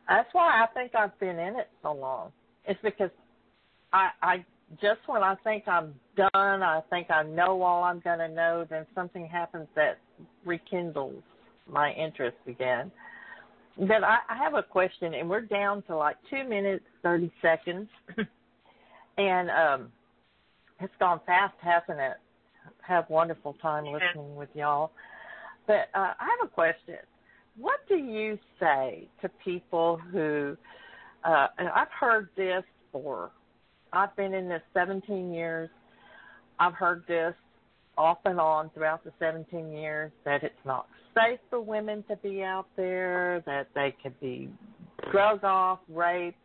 [SPEAKER 3] That's why I think I've been in it so long. It's because I just when I think I'm done, I think I know all I'm going to know, then something happens that rekindles my interest again. But I have a question, and we're down to like 2 minutes, 30 seconds. And it's gone fast, hasn't it? Have wonderful time listening with y'all. But I have a question. What do you say to people who, and I've heard this I've been in this 17 years. I've heard this off and on throughout the 17 years, that it's not safe for women to be out there, that they could be drug off, raped.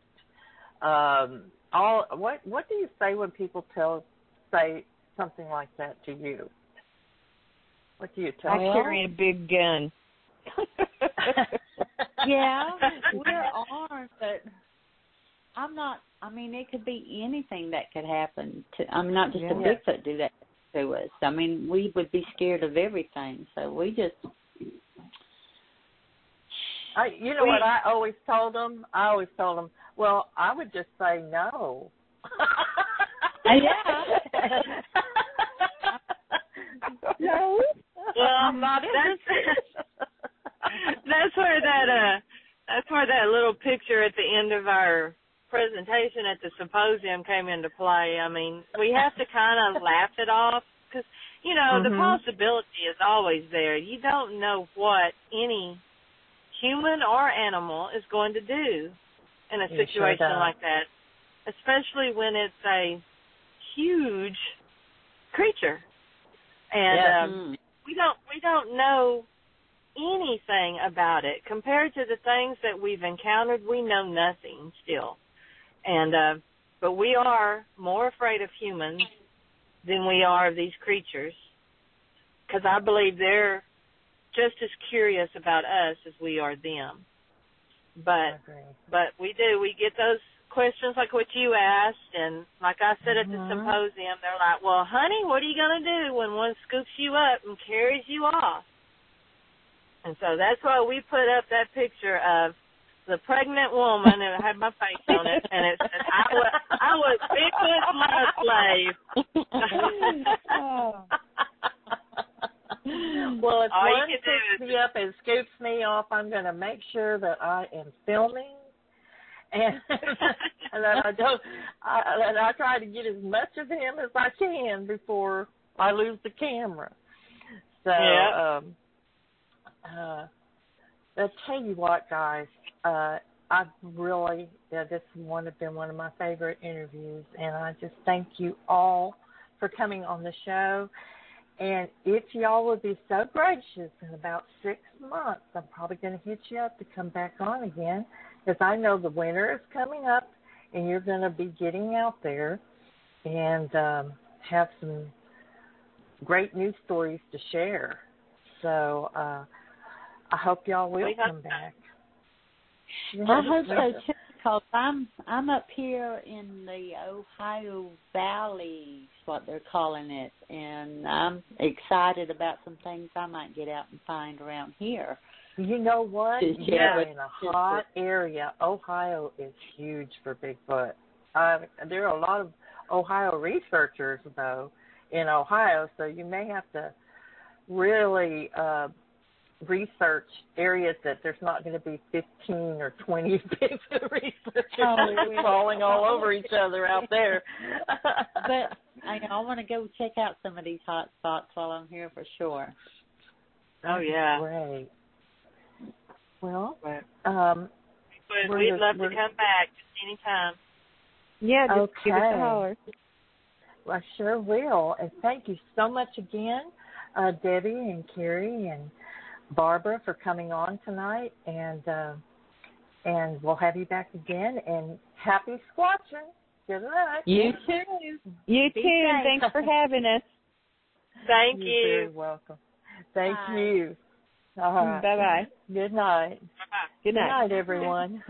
[SPEAKER 3] What do you say when people say something like that to you? What do you tell them?
[SPEAKER 1] I carry a big gun.
[SPEAKER 5] Yeah, we are, but I'm not. I mean, it could be anything that could happen to. I mean, not just a Bigfoot do that to us. I mean, we would be scared of everything. So we just.
[SPEAKER 3] What I always told them? Well, I would just say no.
[SPEAKER 5] Yeah.
[SPEAKER 3] No.
[SPEAKER 4] Well,
[SPEAKER 3] I'm not
[SPEAKER 4] that's where that little picture at the end of our presentation at the symposium came into play. I mean, we have to kind of laugh it off because, the possibility is always there. You don't know what any human or animal is going to do in a situation like that, especially when it's a huge creature. And we don't know anything about it. Compared to the things that we've encountered, we know nothing still. And but we are more afraid of humans than we are of these creatures, because I believe they're just as curious about us as we are them. But we get those questions like what you asked, and like I said at the symposium, they're like, well, honey, what are you going to do when one scoops you up and carries you off? And so that's why we put up that picture of the pregnant woman, and it had my face on it, and it said, I was Bigfoot's love slave.
[SPEAKER 3] Well, if one picks me up and scoops me off, I'm going to make sure that I am filming and and then I try to get as much of him as I can before I lose the camera. So, I'll tell you what, guys, I've really, this has been one of my favorite interviews, and I just thank you all for coming on the show. And if y'all would be so gracious, in about 6 months, I'm probably going to hit you up to come back on again, because I know the winter is coming up, and you're going to be getting out there and have some great news stories to share. So I hope y'all will come back.
[SPEAKER 5] I hope so too, because I'm up here in the Ohio Valley, is what they're calling it, and I'm excited about some things I might get out and find around here.
[SPEAKER 3] You know what? You're in a hot area. Ohio is huge for Bigfoot. There are a lot of Ohio researchers, though, in Ohio, so you may have to really research areas that there's not going to be 15 or 20 Bigfoot researchers crawling all over each other out there.
[SPEAKER 5] But I want to go check out some of these hot spots while I'm here for sure.
[SPEAKER 4] Oh, yeah.
[SPEAKER 3] Great. Well,
[SPEAKER 4] we'd love to come back anytime.
[SPEAKER 1] Yeah, just give us a holler.
[SPEAKER 3] Well, I sure will. And thank you so much again, Debbie and Carrie and Barbara, for coming on tonight. And we'll have you back again. And happy squatching. Good luck.
[SPEAKER 5] You too.
[SPEAKER 1] You too. Thanks for having us.
[SPEAKER 4] Thank you.
[SPEAKER 3] You're very welcome. Thank you. All right.
[SPEAKER 1] Bye-bye.
[SPEAKER 3] Good night.
[SPEAKER 4] Bye-bye.
[SPEAKER 1] Good night.
[SPEAKER 3] Good night, everyone.